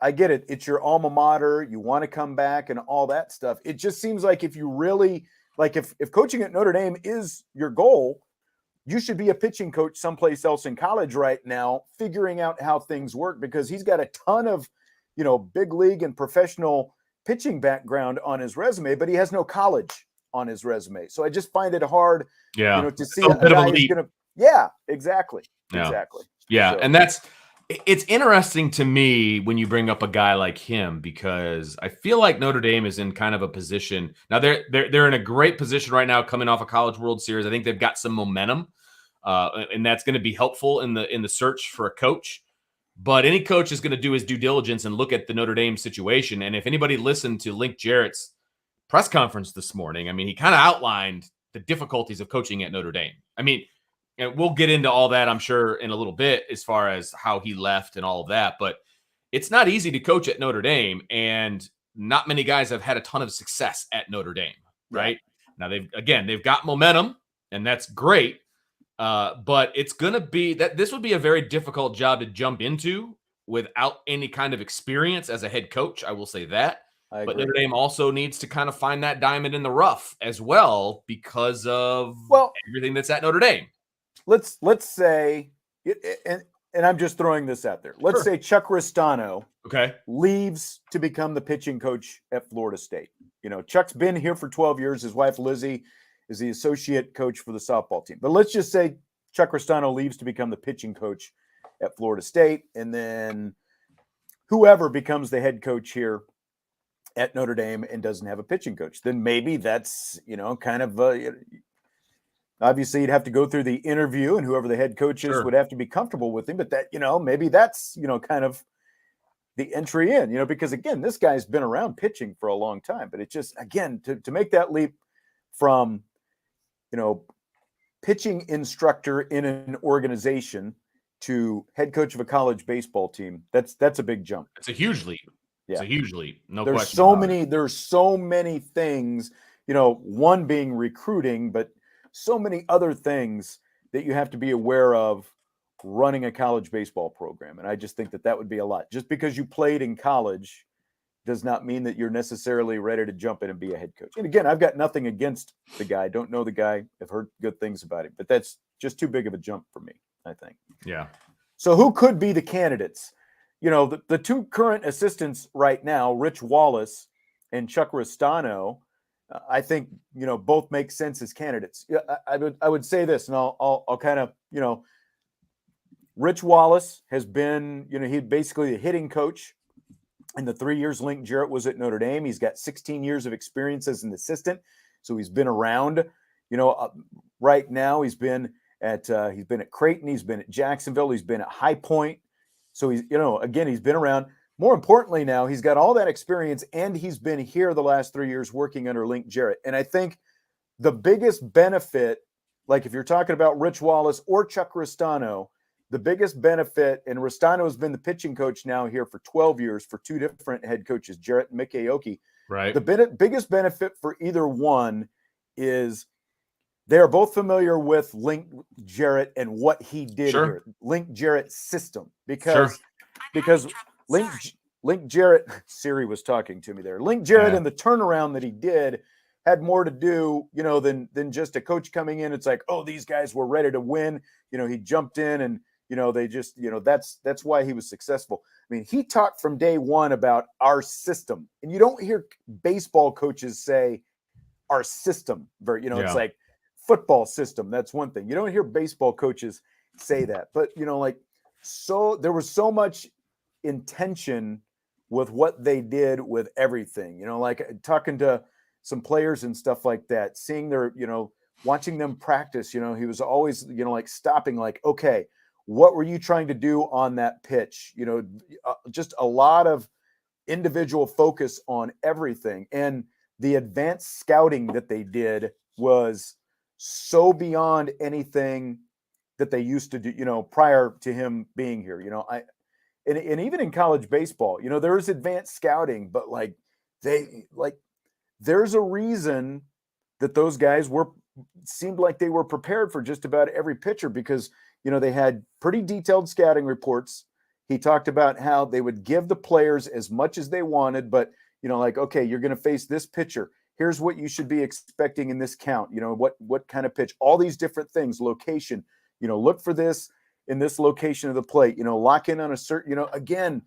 I get it. It's your alma mater. You want to come back and all that stuff. It just seems like if you really, if coaching at Notre Dame is your goal, you should be a pitching coach someplace else in college right now, figuring out how things work, because he's got a ton of, big league and professional pitching background on his resume, but he has no college on his resume. So I just find it hard, to see a guy who's going to, exactly. Yeah. So, and it's interesting to me when you bring up a guy like him, because I feel like Notre Dame is in kind of a position. Now they're in a great position right now coming off a College World Series. I think they've got some momentum, and that's going to be helpful in the search for a coach. But any coach is going to do his due diligence and look at the Notre Dame situation. And if anybody listened to Link Jarrett's press conference this morning, I mean, he kind of outlined the difficulties of coaching at Notre Dame. I mean, and we'll get into all that, I'm sure, in a little bit as far as how he left and all of that. But it's not easy to coach at Notre Dame, and not many guys have had a ton of success at Notre Dame, right? Yeah. Now, they've got momentum, and that's great. But it's going to be that this would be a very difficult job to jump into without any kind of experience as a head coach. I will say that. But Notre Dame also needs to kind of find that diamond in the rough as well because of everything that's at Notre Dame. Let's say, and I'm just throwing this out there. Let's say Chuck Ristano leaves to become the pitching coach at Florida State. You know, Chuck's been here for 12 years. His wife, Lizzie, is the associate coach for the softball team. But let's just say Chuck Ristano leaves to become the pitching coach at Florida State, and then whoever becomes the head coach here at Notre Dame and doesn't have a pitching coach, then maybe that's, you know, kind of obviously you'd have to go through the interview, and whoever the head coach is would have to be comfortable with him. But that, you know, maybe that's, you know, kind of the entry in, you know, because again, this guy's been around pitching for a long time. But it just, again, to make that leap from, you know, pitching instructor in an organization to head coach of a college baseball team, that's a big jump. It's a huge leap. Yeah. It's a huge leap. No there's question. There's so many things, you know, one being recruiting, but so many other things that you have to be aware of running a college baseball program. And I just think that would be a lot. Just because you played in college does not mean that you're necessarily ready to jump in and be a head coach. And again, I've got nothing against the guy. Don't know the guy. I've heard good things about him, but that's just too big of a jump for me, I think. Yeah. So who could be the candidates? You know, the two current assistants right now, Rich Wallace and Chuck Ristano, I think, you know, both make sense as candidates. I would say this, and I'll kind of, you know, Rich Wallace has been, you know, he's basically a hitting coach in the 3 years Link Jarrett was at Notre Dame. He's got 16 years of experience as an assistant, so he's been around. You know, right now he's been at Creighton, he's been at Jacksonville, he's been at High Point. So he's, you know, again, he's been around. More importantly, now he's got all that experience, and he's been here the last 3 years working under Link Jarrett. And I think the biggest benefit, like if you're talking about Rich Wallace or Chuck Ristano, the biggest benefit, and Ristano has been the pitching coach now here for 12 years for two different head coaches, Jarrett and Mick Aoki. Right. The biggest benefit for either one is they are both familiar with Link Jarrett and what he did here, Link Jarrett's system, because Link Jarrett, Siri was talking to me there. Link Jarrett and the turnaround that he did had more to do, you know, than just a coach coming in. It's like, oh, these guys were ready to win. You know, he jumped in and, you know, they just, you know, that's why he was successful. I mean, he talked from day one about our system, and you don't hear baseball coaches say our system very, you know, it's like football system. That's one thing. You don't hear baseball coaches say that, but you know, like, so there was so much intention with what they did with everything, you know, like talking to some players and stuff like that, seeing their, you know, watching them practice, you know, he was always, you know, like stopping, like, okay, what were you trying to do on that pitch? You know, just a lot of individual focus on everything. And the advanced scouting that they did was so beyond anything that they used to do, you know, prior to him being here. You know, and even in college baseball, you know, there is advanced scouting, but like there's a reason that those guys seemed like they were prepared for just about every pitcher, because, you know, they had pretty detailed scouting reports. He talked about how they would give the players as much as they wanted, but, you know, like, okay, you're going to face this pitcher. Here's what you should be expecting in this count. You know, what kind of pitch, all these different things, location, you know, look for this in this location of the plate, you know, lock in on a certain, you know, again.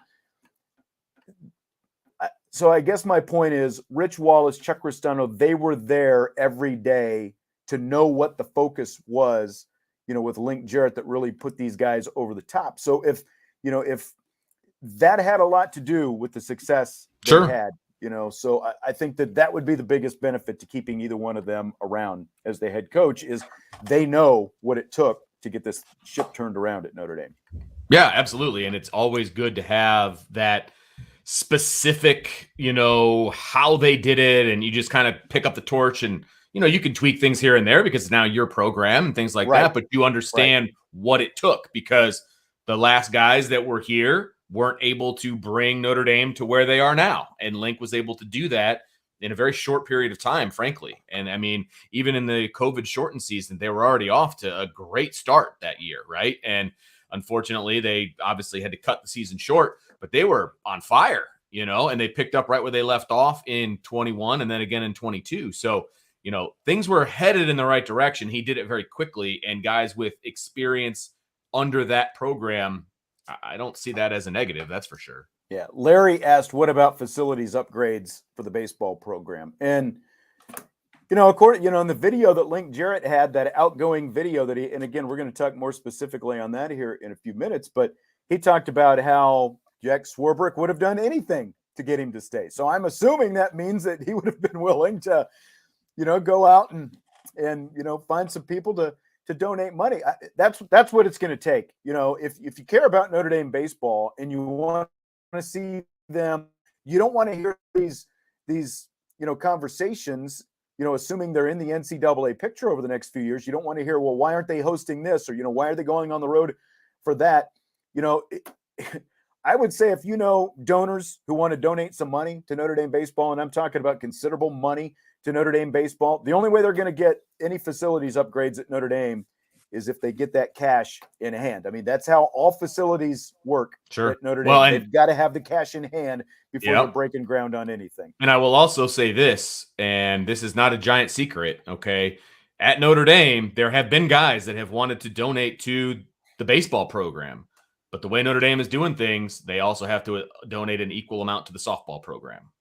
So I guess my point is Rich Wallace, Chuck Ristano, they were there every day to know what the focus was, you know, with Link Jarrett, that really put these guys over the top. So if that had a lot to do with the success they had, you know, so I think that would be the biggest benefit to keeping either one of them around as the head coach, is they know what it took to get this ship turned around at Notre Dame. Yeah, absolutely. And it's always good to have that specific, you know, how they did it, and you just kind of pick up the torch and you can tweak things here and there because it's now your program and things like Right. that, but you understand what it took because the last guys that were here weren't able to bring Notre Dame to where they are now. And Link was able to do that in a very short period of time, frankly. And I mean, even in the COVID shortened season, they were already off to a great start that year, right? And unfortunately, they obviously had to cut the season short, but they were on fire, and they picked up right where they left off in 21 and then again in 22. So, things were headed in the right direction. He did it very quickly, and guys with experience under that program, I don't see that as a negative, that's for sure. Yeah. Larry asked, what about facilities upgrades for the baseball program? And, according, in the video that Link Jarrett had, that outgoing video that and again, we're going to talk more specifically on that here in a few minutes, but he talked about how Jack Swarbrick would have done anything to get him to stay. So I'm assuming that means that he would have been willing to, go out and find some people to donate money. That's what it's going to take. If you care about Notre Dame baseball and you want to see them, you don't want to hear these conversations, assuming they're in the NCAA picture over the next few years. You don't want to hear, well, why aren't they hosting this? Or, why are they going on the road for that? I would say if donors who want to donate some money to Notre Dame baseball, and I'm talking about considerable money to Notre Dame baseball, the only way they're going to get any facilities upgrades at Notre Dame is if they get that cash in hand. I mean, that's how all facilities work at Notre Dame. Well, they've got to have the cash in hand before they're breaking ground on anything. And I will also say this, and this is not a giant secret, okay? At Notre Dame, there have been guys that have wanted to donate to the baseball program. But the way Notre Dame is doing things, they also have to donate an equal amount to the softball program.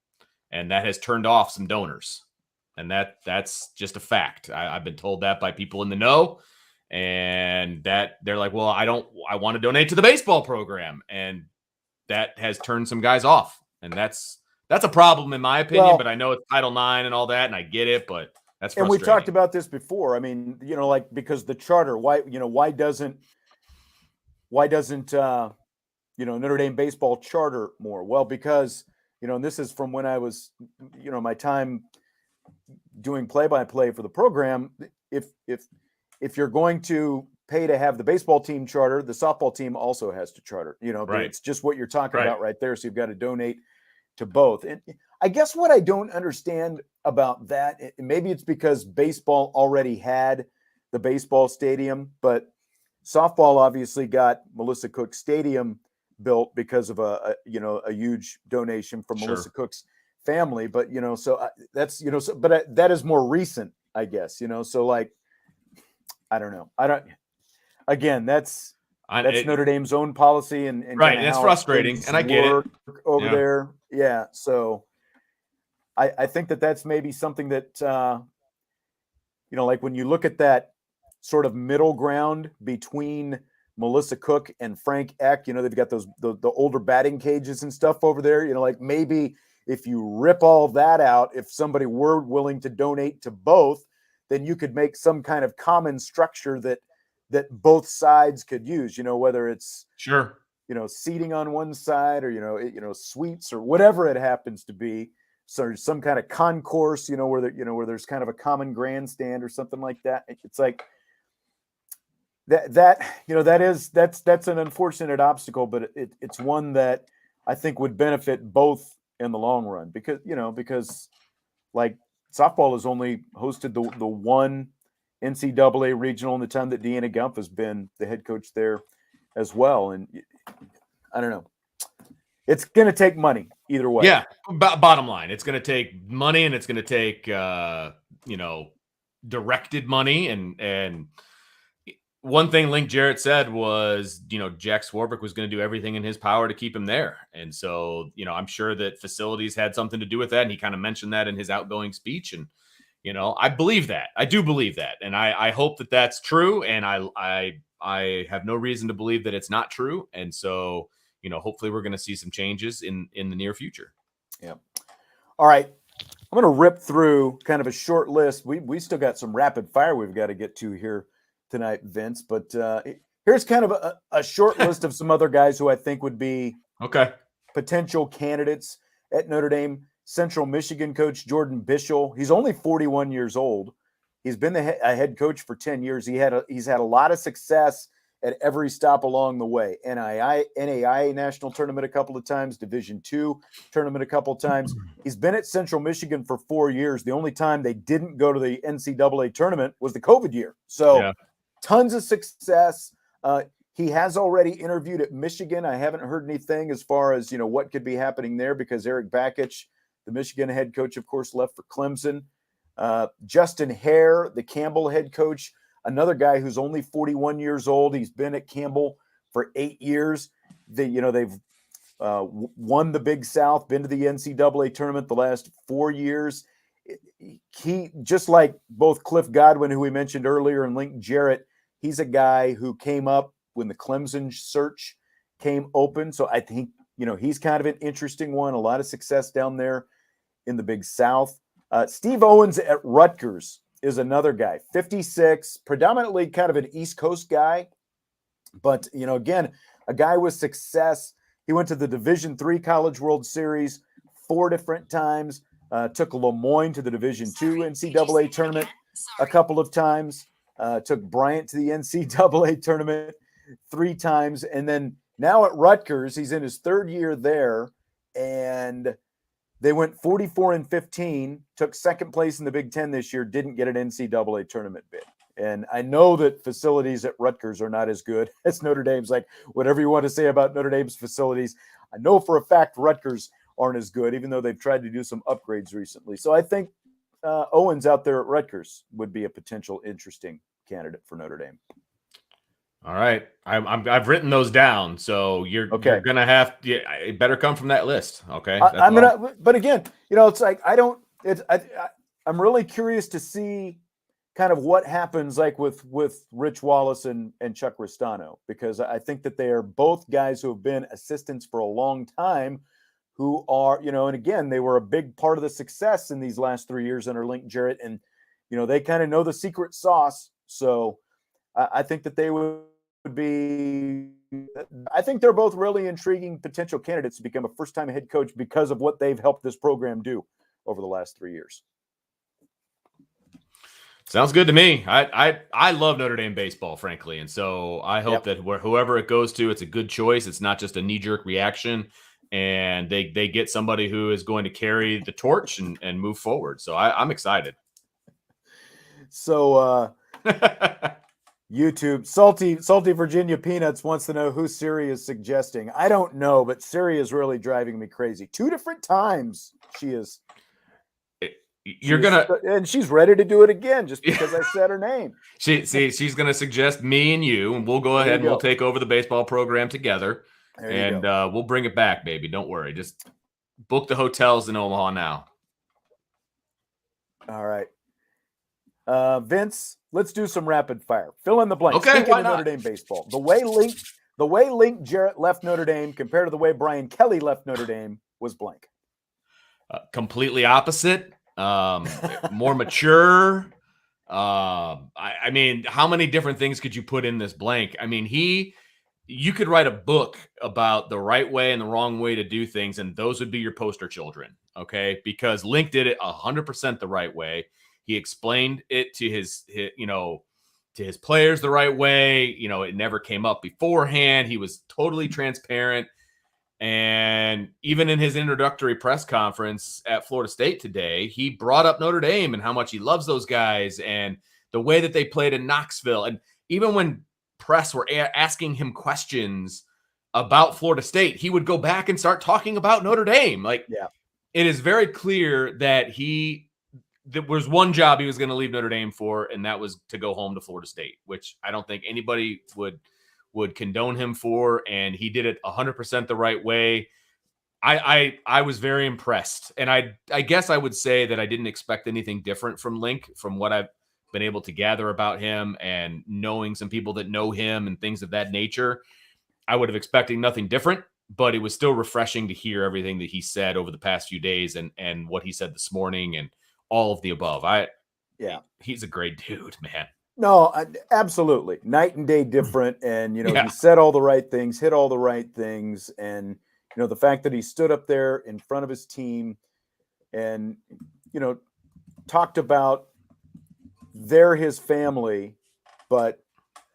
And that has turned off some donors. And that's just a fact. I've been told that by people in the know. And that they're like, well, I want to donate to the baseball program. And that has turned some guys off. And that's a problem in my opinion. But I know it's Title IX and all that, and I get it, but that's frustrating. And we talked about this before. I mean, because the charter, why doesn't Notre Dame baseball charter more? Well, because, and this is from when I was, my time doing play-by-play for the program. If you're going to pay to have the baseball team charter, the softball team also has to charter, right. It's just what you're talking about right there. So you've got to donate to both. And I guess what I don't understand about that, maybe it's because baseball already had the baseball stadium, but softball obviously got Melissa Cook Stadium built because of a huge donation from Melissa Cook's family. But, so that's, but that is more recent, I guess, so like, I don't know. Again, that's Notre Dame's own policy and right. That's frustrating. And I get it over there. Yeah. So I think that's maybe something that, like when you look at that sort of middle ground between Melissa Cook and Frank Eck, they've got the older batting cages and stuff over there, like maybe if you rip all that out, if somebody were willing to donate to both, then you could make some kind of common structure that both sides could use, whether it's seating on one side or, suites or whatever it happens to be. So some kind of concourse, where there's kind of a common grandstand or something like that. It's like that's an unfortunate obstacle, but it's one that I think would benefit both in the long run because like softball has only hosted the one NCAA regional in the time that Deanna Gumpf has been the head coach there as well. And I don't know. It's going to take money either way. Yeah. Bottom line, it's going to take money and it's going to take, directed money. And one thing Link Jarrett said was, Jack Swarbrick was going to do everything in his power to keep him there. And so, I'm sure that facilities had something to do with that. And he kind of mentioned that in his outgoing speech. And, I believe that. I do believe that. And I hope that that's true. And I have no reason to believe that it's not true. And so, hopefully we're going to see some changes in the near future. Yeah. All right. I'm going to rip through kind of a short list. We still got some rapid fire we've got to get to here tonight, Vince. But here's kind of a short list of some other guys who I think would be potential candidates at Notre Dame. Central Michigan coach Jordan Bischel. He's only 41 years old. He's been a head coach for 10 years. He's had a lot of success at every stop along the way. NAIA national tournament a couple of times, Division II tournament a couple of times. He's been at Central Michigan for 4 years. The only time they didn't go to the NCAA tournament was the COVID year. So tons of success. He has already interviewed at Michigan. I haven't heard anything as far as, what could be happening there because Eric Bakich, the Michigan head coach, of course, left for Clemson. Justin Hare, the Campbell head coach, another guy who's only 41 years old. He's been at Campbell for 8 years. They've won the Big South, been to the NCAA tournament the last 4 years. He, just like both Cliff Godwin, who we mentioned earlier, and Link Jarrett, he's a guy who came up when the Clemson search came open. So I think, he's kind of an interesting one. A lot of success down there in the Big South. Steve Owens at Rutgers is another guy, 56, predominantly kind of an East Coast guy. But, again, a guy with success. He went to the Division III College World Series 4 different times, took Lemoyne to the Division II NCAA tournament a couple of times, took Bryant to the NCAA tournament 3 times. And then now at Rutgers, he's in his 3rd year there, and they went 44-15, took 2nd place in the Big Ten this year, didn't get an NCAA tournament bid. And I know that facilities at Rutgers are not as good as Notre Dame's. Like, whatever you want to say about Notre Dame's facilities, I know for a fact Rutgers aren't as good, even though they've tried to do some upgrades recently. So I think Owens out there at Rutgers would be a potential interesting candidate for Notre Dame. All right. I've written those down. So you're going to have to, it better come from that list. Okay. But again, it's like, I'm really curious to see kind of what happens like with Rich Wallace and Chuck Ristano, because I think that they are both guys who have been assistants for a long time, who are, and again, they were a big part of the success in these last 3 years under Link Jarrett, and, they kind of know the secret sauce. So I think that they would be, I think they're both really intriguing potential candidates to become a first-time head coach because of what they've helped this program do over the last 3 years. Sounds good to me. I love Notre Dame baseball, frankly. And so I hope that whoever it goes to, it's a good choice. It's not just a knee-jerk reaction, and they get somebody who is going to carry the torch and move forward. So I'm excited. So YouTube, Salty Virginia Peanuts wants to know who Siri is suggesting. I don't know, but Siri is really driving me crazy. 2 different times she is. And she's ready to do it again just because I said her name. She's gonna suggest me and you, and we'll go ahead and we'll take over the baseball program together, and we'll bring it back, baby. Don't worry. Just book the hotels in Omaha now. All right, Vince, let's do some rapid fire. Fill in the blank. Okay, why not? Notre Dame baseball. The way Link Jarrett left Notre Dame compared to the way Brian Kelly left Notre Dame was blank. Completely opposite. More mature. I mean, how many different things could you put in this blank? I mean, you could write a book about the right way and the wrong way to do things, and those would be your poster children. Okay. Because Link did it 100% the right way. He explained it to his players the right way. It never came up beforehand. He was totally transparent. And even in his introductory press conference at Florida State today, he brought up Notre Dame and how much he loves those guys and the way that they played in Knoxville. And even when press were asking him questions about Florida State, he would go back and start talking about Notre Dame. It is very clear that there was one job he was going to leave Notre Dame for, and that was to go home to Florida State, which I don't think anybody would condone him for, and he did it 100% the right way. I was very impressed, and I guess I would say that I didn't expect anything different from Link, from what I've been able to gather about him and knowing some people that know him and things of that nature. I would have expected nothing different, but it was still refreshing to hear everything that he said over the past few days and what he said this morning and all of the above. He's a great dude, man. No, absolutely. Night and day different. And, he said all the right things, hit all the right things. And, the fact that he stood up there in front of his team and, talked about they're his family, but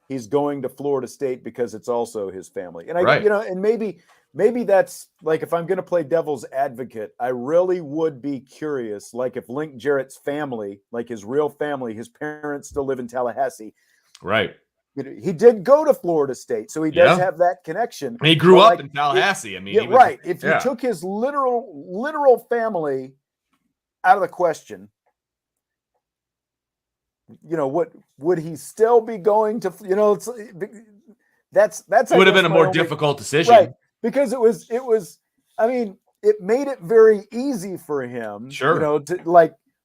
he's going to Florida State because it's also his family. And Right. and maybe that's like, if I'm going to play devil's advocate, I really would be curious, like if Link Jarrett's family, like his real family, his parents still live in Tallahassee. Right. He did go to Florida State, so he does have that connection. He grew up in Tallahassee. If you took his literal family out of the question, what would he still be going to? That's it would have been a more difficult decision, right? Because it was. I mean, it made it very easy for him, sure, to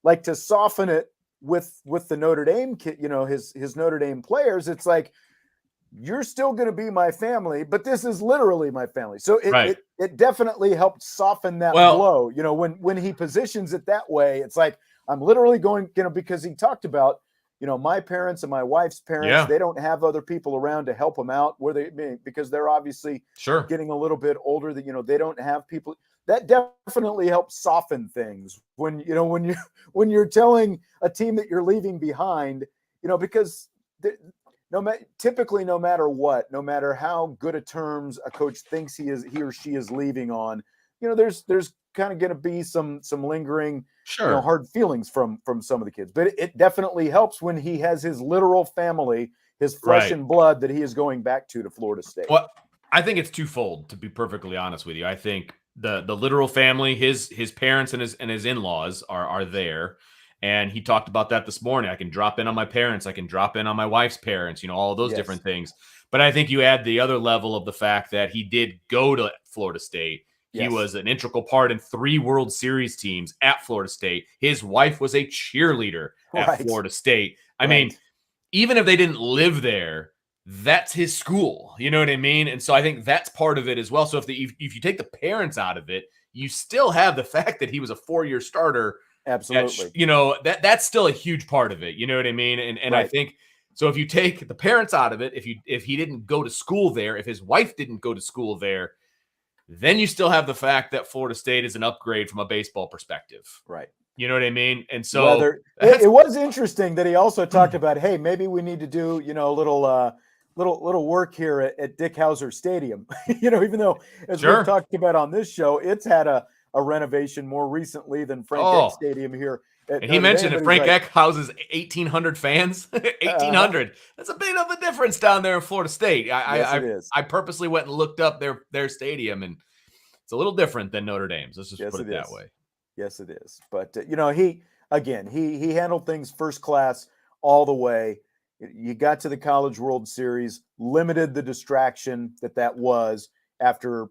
like to soften it with the Notre Dame kid, his Notre Dame players. It's like, you're still going to be my family, but this is literally my family. So it definitely helped soften that blow. When he positions it that way, it's like, I'm literally going, because he talked about, my parents and my wife's parents, they don't have other people around to help them out because they're obviously getting a little bit older, that, they don't have people. That definitely helps soften things when you're telling a team that you're leaving behind, because typically, no matter what, no matter how good a terms a coach thinks he or she is leaving on, there's kind of going to be some lingering, hard feelings from some of the kids. But it definitely helps when he has his literal family, his flesh and blood, that he is going back to Florida State. Well, I think it's twofold, to be perfectly honest with you. I think the literal family, his parents and his in-laws are there. And he talked about that this morning. I can drop in on my parents. I can drop in on my wife's parents, all those different things. But I think you add the other level of the fact that he did go to Florida State. He was an integral part in 3 World Series teams at Florida State. His wife was a cheerleader at Florida State. I mean, even if they didn't live there, that's his school. You know what I mean? And so I think that's part of it as well. So if you take the parents out of it, you still have the fact that he was a 4-year starter. Absolutely. That's still a huge part of it. You know what I mean? And I think so. If you take the parents out of it, if he didn't go to school there, if his wife didn't go to school there, then you still have the fact that Florida State is an upgrade from a baseball perspective. Right. You know what I mean? And so it was interesting that he also talked about, hey, maybe we need to do, a little work here at Dick Hauser Stadium. Even though, as we've talked about on this show, it's had a renovation more recently than Frank Eck Stadium here. And he mentioned that Frank Eck houses 1,800 fans. 1,800. That's a bit of a difference down there in Florida State. I purposely went and looked up their stadium, and it's a little different than Notre Dame's. Let's just put it that way. Yes, it is. But he handled things first class all the way. You got to the College World Series, limited the distraction that was after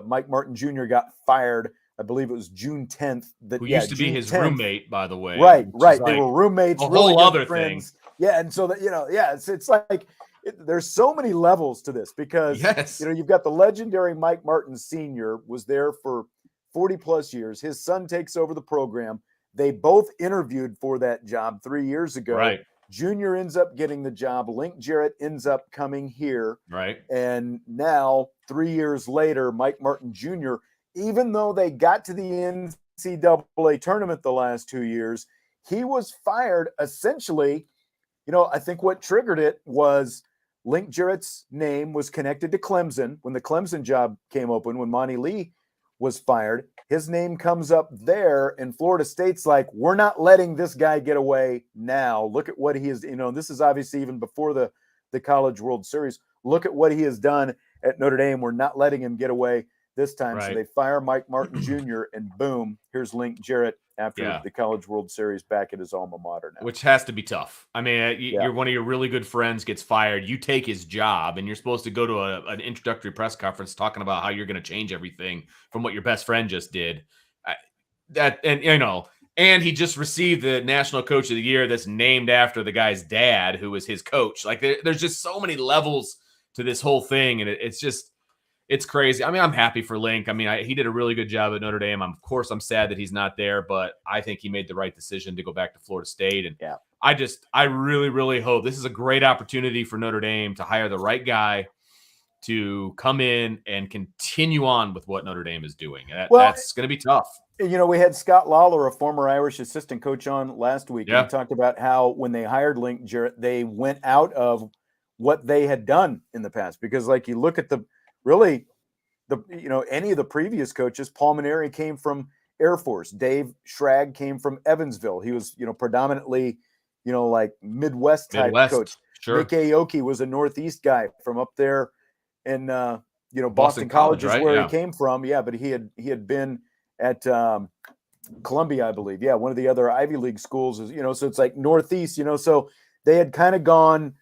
Mike Martin Jr. got fired. I believe it was June 10th. Who used to be his roommate, by the way. Right. They were roommates. A whole other thing. Yeah, and so that it's like there's so many levels to this because you've got the legendary Mike Martin Sr. was there for 40 plus years. His son takes over the program. They both interviewed for that job 3 years ago. Right. Junior ends up getting the job. Link Jarrett ends up coming here. Right. And now 3 years later, Mike Martin Jr., even though they got to the NCAA tournament the last 2 years, he was fired essentially. I think what triggered it was Link Jarrett's name was connected to Clemson when the Clemson job came open, when Monty Lee was fired. His name comes up there, and Florida State's like, we're not letting this guy get away now. Look at what he is. This is obviously even before the College World Series. Look at what he has done at Notre Dame. We're not letting him get away this time. Right. So they fire Mike Martin Jr. and boom, here's Link Jarrett after the College World Series back at his alma mater now. Which has to be tough. I mean, you're one of your really good friends gets fired. You take his job, and you're supposed to go to an introductory press conference talking about how you're going to change everything from what your best friend just did. And he just received the National Coach of the Year that's named after the guy's dad, who was his coach. Like, there's just so many levels to this whole thing, and it's crazy. I mean, I'm happy for Link. I mean, he did a really good job at Notre Dame. Of course, I'm sad that he's not there, but I think he made the right decision to go back to Florida State. And I really, really hope this is a great opportunity for Notre Dame to hire the right guy to come in and continue on with what Notre Dame is doing. That's going to be tough. We had Scott Lawler, a former Irish assistant coach, on last week. Yeah. And he talked about how when they hired Link Jarrett, they went out of what they had done in the past. Because, like, you look at any of the previous coaches, Paul Minary came from Air Force. Dave Schrag came from Evansville. He was, predominantly, like Midwest type coach. Sure. Nick Aoki was a Northeast guy from up there in, Boston College is right? where he came from. Yeah, but he had been at Columbia, I believe. Yeah, one of the other Ivy League schools is, so it's like Northeast, so they had kind of gone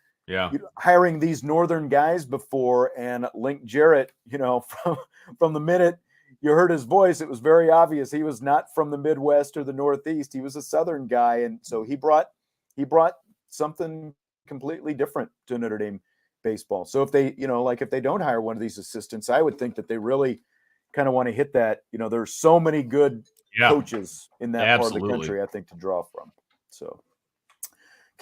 hiring these Northern guys before, and Link Jarrett, from the minute you heard his voice, it was very obvious he was not from the Midwest or the Northeast. He was a Southern guy, and so he brought something completely different to Notre Dame baseball. So if they, if they don't hire one of these assistants, I would think that they really kind of want to hit that. There's so many good coaches in that part of the country, I think, to draw from. So,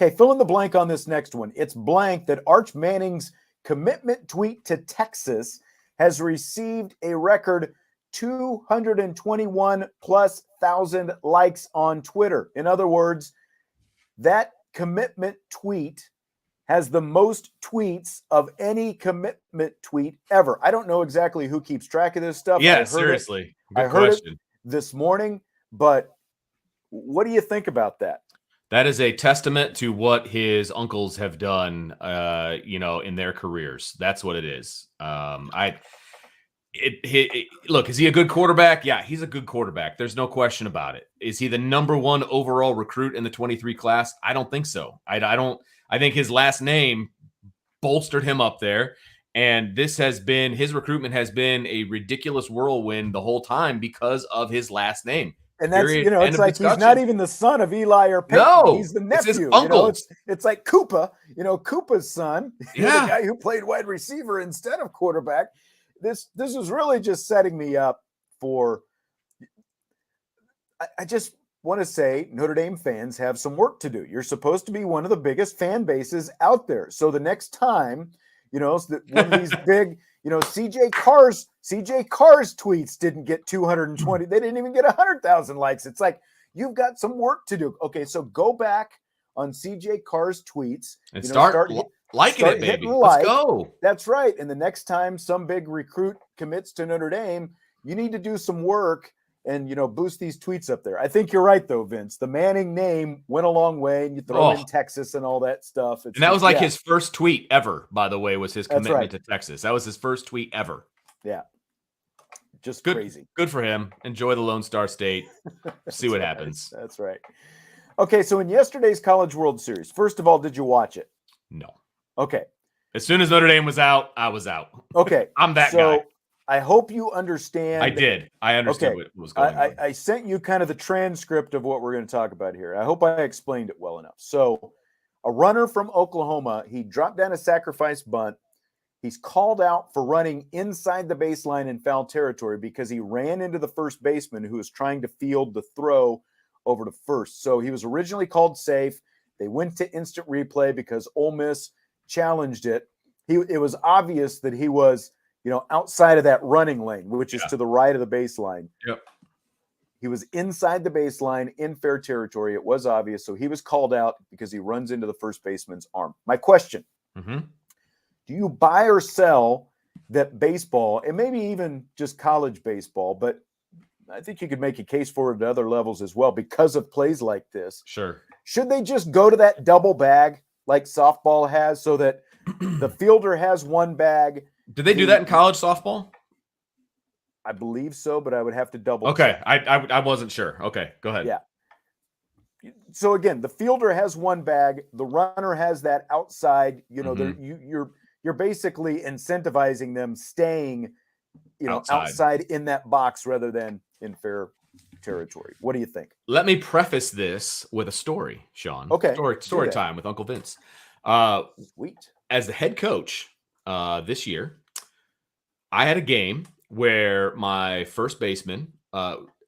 okay, fill in the blank on this next one. It's blank that Arch Manning's commitment tweet to Texas has received a record 221,000+ likes on Twitter. In other words, that commitment tweet has the most tweets of any commitment tweet ever. I don't know exactly who keeps track of this stuff. Yeah, seriously. I heard it this morning, but what do you think about that? That is a testament to what his uncles have done, in their careers. That's what it is. Look, is he a good quarterback? Yeah, he's a good quarterback. There's no question about it. Is he the number one overall recruit in the 23 class? I don't think so. I think his last name bolstered him up there. And his recruitment has been a ridiculous whirlwind the whole time because of his last name. And that's, it's like he's not even the son of Eli or Peyton. No, he's the nephew. It's his uncle. It's like Koopa, Koopa's son, the guy who played wide receiver instead of quarterback. This is really just setting me up for. I just want to say Notre Dame fans have some work to do. You're supposed to be one of the biggest fan bases out there. So the next time, one of these big, CJ Carr's tweets didn't get 220. They didn't even get 100,000 likes. It's like, you've got some work to do. Okay, so go back on CJ Carr's tweets and start liking it, baby. Let's go. That's right. And the next time some big recruit commits to Notre Dame, you need to do some work and, boost these tweets up there. I think you're right, though, Vince. The Manning name went a long way, and you throw in Texas and all that stuff. And that was like his first tweet ever, by the way, was his commitment to Texas. That was his first tweet ever. Yeah. Just good, crazy. Good for him. Enjoy the Lone Star State. See what happens. That's right. Okay, so in yesterday's College World Series, first of all, did you watch it? No. Okay. As soon as Notre Dame was out, I was out. Okay. I'm that guy. I hope you understand. I did. I understood what was going on. I sent you kind of the transcript of what we're going to talk about here. I hope I explained it well enough. So a runner from Oklahoma, he dropped down a sacrifice bunt. He's called out for running inside the baseline in foul territory because he ran into the first baseman who was trying to field the throw over to first. So he was originally called safe. They went to instant replay because Ole Miss challenged it. It was obvious that he was, outside of that running lane, which is to the right of the baseline. Yep. He was inside the baseline in fair territory. It was obvious. So he was called out because he runs into the first baseman's arm. My question, do you buy or sell that baseball, and maybe even just college baseball, but I think you could make a case for it at other levels as well because of plays like this. Sure. Should they just go to that double bag like softball has so that the fielder has one bag? Did they do that in college softball? I believe so, but I would have to double check. I wasn't sure. Okay, go ahead. Yeah. So again, the fielder has one bag, the runner has that outside, you're basically incentivizing them staying, outside in that box rather than in fair territory. What do you think? Let me preface this with a story, Sean. Okay. Story time with Uncle Vince. Sweet. As the head coach this year, I had a game where my first baseman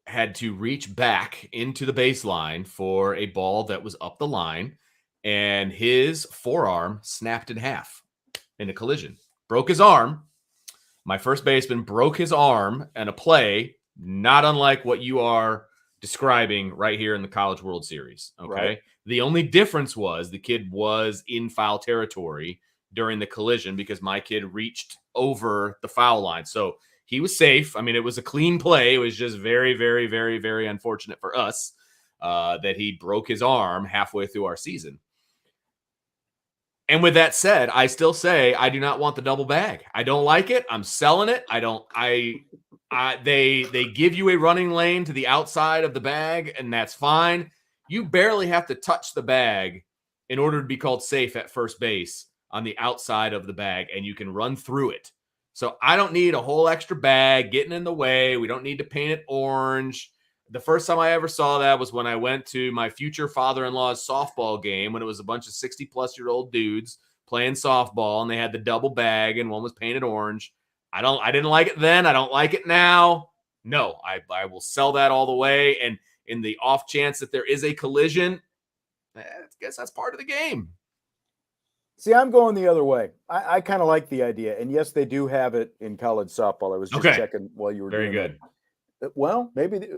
had to reach back into the baseline for a ball that was up the line, and his forearm snapped in half in a collision. Broke his arm. My first baseman broke his arm in a play not unlike what you are describing right here in the College World Series. Okay. Right. The only difference was the kid was in foul territory during the collision because my kid reached over the foul line. So he was safe. I mean, it was a clean play. It was just very, very, very, very unfortunate for us that he broke his arm halfway through our season. And with that said, I still say I do not want the double bag. I don't like it. I'm selling it. They give you a running lane to the outside of the bag, and that's fine. You barely have to touch the bag in order to be called safe at first base on the outside of the bag, and you can run through it. So I don't need a whole extra bag getting in the way. We don't need to paint it orange. The first time I ever saw that was when I went to my future father-in-law's softball game when it was a bunch of 60-plus-year-old dudes playing softball, and they had the double bag, and one was painted orange. I didn't like it then. I don't like it now. No, I will sell that all the way. And in the off chance that there is a collision, I guess that's part of the game. See, I'm going the other way. I kind of like the idea. And yes, they do have it in college softball. I was just checking while you were very doing good. That. Well, maybe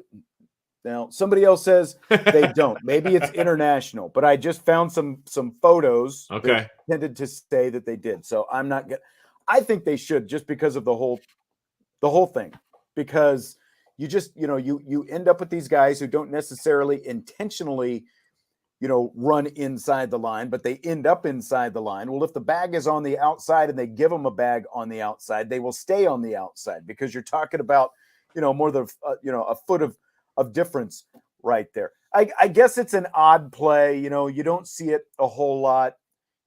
now somebody else says they don't. Maybe it's international, but I just found some photos that tended to say that they did. So I'm not good. I think they should, just because of the whole thing, because you just, you end up with these guys who don't necessarily intentionally, run inside the line, but they end up inside the line. Well, if the bag is on the outside and they give them a bag on the outside, they will stay on the outside, because you're talking about, more than, a foot of difference right there. I guess it's an odd play. You don't see it a whole lot,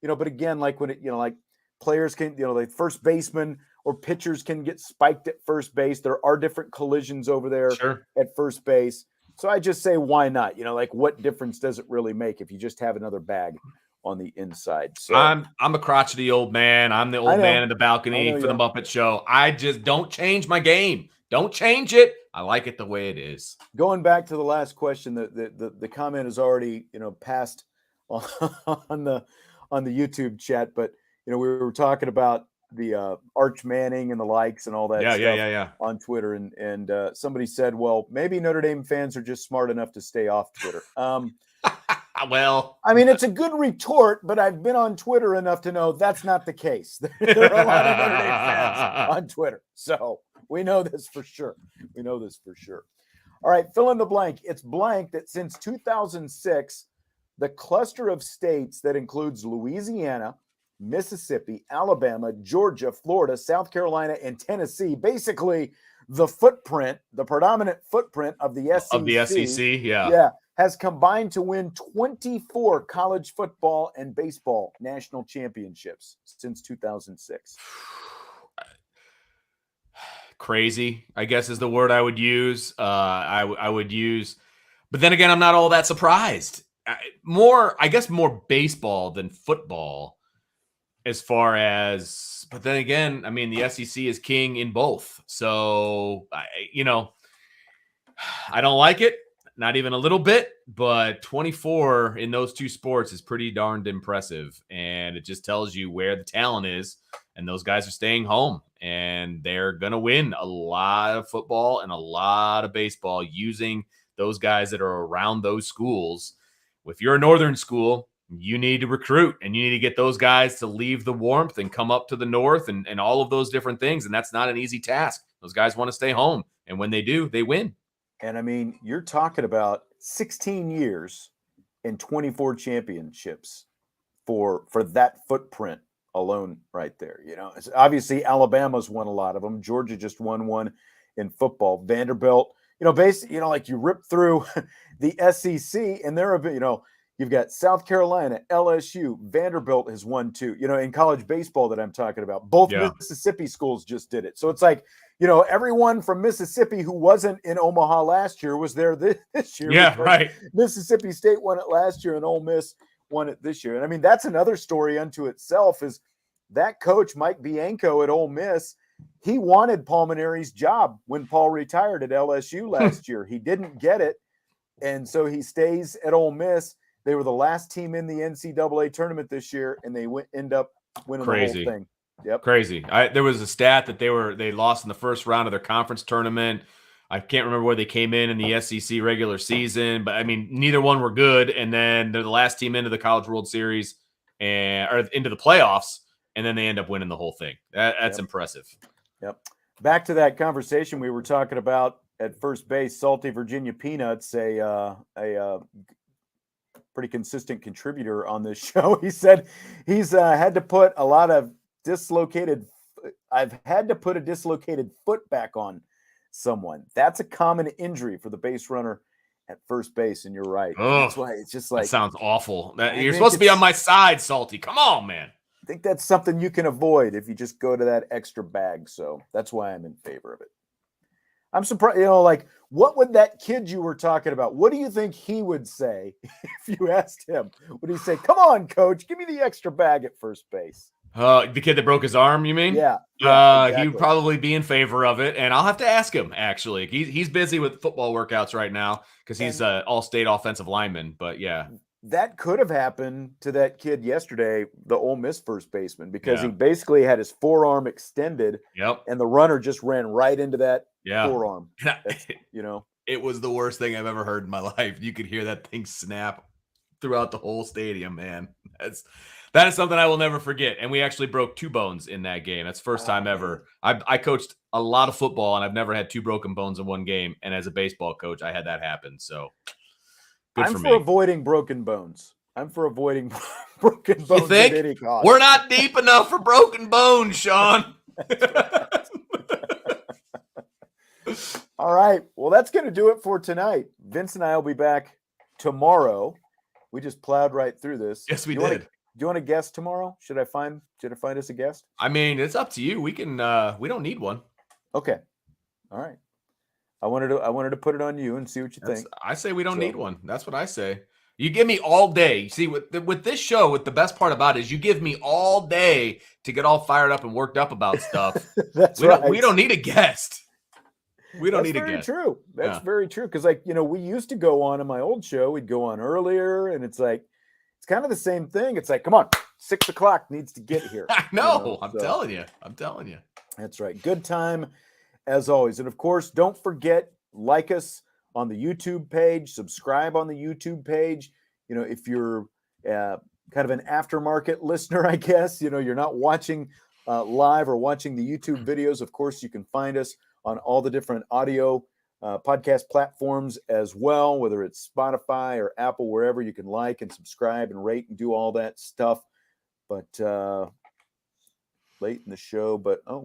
but again, like when it, like players can, like first baseman or pitchers can get spiked at first base. There are different collisions over there at first base. So I just say, why not? Like what difference does it really make if you just have another bag on the inside? So I'm a crotchety old man. I'm the old man in the balcony for the Muppet Show. I just don't change my game. Don't change it. I like it the way it is. Going back to the last question, the comment is already, passed on the YouTube chat, but we were talking about the Arch Manning and the likes and all that stuff on Twitter. And somebody said, well, maybe Notre Dame fans are just smart enough to stay off Twitter. Well, I mean, it's a good retort, but I've been on Twitter enough to know that's not the case. There are a lot of Notre Dame fans on Twitter. So we know this for sure. All right, fill in the blank. It's blank that since 2006, the cluster of states that includes Louisiana, Mississippi, Alabama, Georgia, Florida, South Carolina, and Tennessee, basically the predominant footprint of the SEC. Of the SEC, has combined to win 24 college football and baseball national championships since 2006. Crazy, I guess, is the word I would use. I would use, but then again, I'm not all that surprised. More baseball than football. As far as, but then again, I mean, the SEC is king in both. So, I don't like it, not even a little bit, but 24 in those two sports is pretty darned impressive. And it just tells you where the talent is. And those guys are staying home, and they're going to win a lot of football and a lot of baseball using those guys that are around those schools. If you're a northern school, you need to recruit, and you need to get those guys to leave the warmth and come up to the north and all of those different things. And that's not an easy task. Those guys want to stay home. And when they do, they win. And I mean, you're talking about 16 years and 24 championships for that footprint alone right there. It's obviously Alabama's won a lot of them. Georgia just won one in football. Vanderbilt, basically, like you rip through the SEC and there are, you've got South Carolina, LSU, Vanderbilt has won two, in college baseball that I'm talking about. Both Mississippi schools just did it. So it's like, everyone from Mississippi who wasn't in Omaha last year was there this year. Yeah, right. Mississippi State won it last year and Ole Miss won it this year. And I mean, that's another story unto itself, is that coach, Mike Bianco at Ole Miss, he wanted Paul Minari's job when Paul retired at LSU last year. He didn't get it. And so he stays at Ole Miss. They were the last team in the NCAA tournament this year, and they end up winning the whole thing. Yep. Crazy. There was a stat that they lost in the first round of their conference tournament. I can't remember where they came in the SEC regular season, but I mean, neither one were good. And then they're the last team into the College World Series or into the playoffs, and then they end up winning the whole thing. That's impressive. Yep. Back to that conversation we were talking about at first base. Salty Virginia Peanuts, a pretty consistent contributor on this show. He said he's had to put a lot of I've had to put a dislocated foot back on someone. That's a common injury for the base runner at first base, and you're right. Oh, that's why it's just like, that sounds awful. You're supposed to be on my side, Salty. Come on, man. I think that's something you can avoid if you just go to that extra bag. So that's why I'm in favor of it. I'm surprised, like, what would that kid you were talking about, what do you think he would say if you asked him? Would he say, come on, coach, give me the extra bag at first base? The kid that broke his arm, you mean? Yeah. Exactly. He would probably be in favor of it, and I'll have to ask him, actually. He's busy with football workouts right now because he's an all-state offensive lineman, but yeah. That could have happened to that kid yesterday, the Ole Miss first baseman, because he basically had his forearm extended, and the runner just ran right into that forearm. It was the worst thing I've ever heard in my life. You could hear that thing snap throughout the whole stadium, man. That is something I will never forget. And we actually broke 2 bones in that game. That's the first time ever. I coached a lot of football, and I've never had 2 broken bones in one game. And as a baseball coach, I had that happen. So good for me. Avoiding broken bones. I'm for avoiding broken bones. You think? At any cost. We're not deep enough for broken bones, Sean. All right. Well, that's going to do it for tonight. Vince and I will be back tomorrow. We just plowed right through this. Yes, we did. Do you want a guest tomorrow? Should I find us a guest? I mean, it's up to you. We can. We don't need one. Okay. All right. I wanted to put it on you and see what you think. I say we don't need one. That's what I say. You give me all day. See, with this show, what the best part about it is you give me all day to get all fired up and worked up about stuff. That's right. We don't need a guest. We don't need a guest. True. That's very true. Because we used to go on in my old show. We'd go on earlier, and it's like it's kind of the same thing. It's like, come on, 6 o'clock needs to get here. I know. I'm telling you. That's right. Good time as always. And of course, don't forget, like us on the YouTube page, subscribe on the YouTube page. If you're kind of an aftermarket listener, I guess, you're not watching live or watching the YouTube videos. Of course, you can find us on all the different audio podcast platforms as well, whether it's Spotify or Apple, wherever you can like and subscribe and rate and do all that stuff. But late in the show,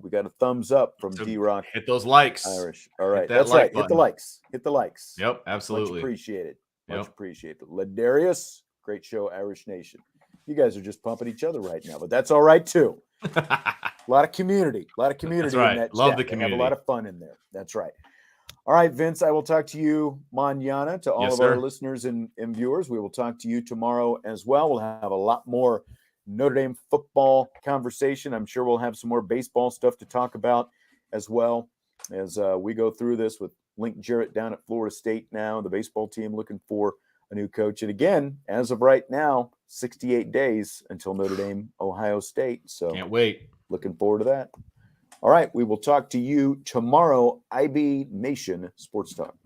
we got a thumbs up from D-Rock. Hit those likes. Irish. All right. That's right. Button. Hit the likes. Yep, absolutely. Much appreciated. Much appreciated. Ladarius, great show, Irish Nation. You guys are just pumping each other right now, but that's all right too. A lot of community. That's right. In that Love chat. the community. Have a lot of fun in there. That's right. All right, Vince, I will talk to you mañana. To all of our listeners and viewers, we will talk to you tomorrow as well. We'll have a lot more Notre Dame football conversation. I'm sure we'll have some more baseball stuff to talk about as well as we go through this with Link Jarrett down at Florida State now, the baseball team looking for a new coach. And again, as of right now, 68 days until Notre Dame, Ohio State. So can't wait. Looking forward to that. All right, we will talk to you tomorrow. IB Nation Sports Talk.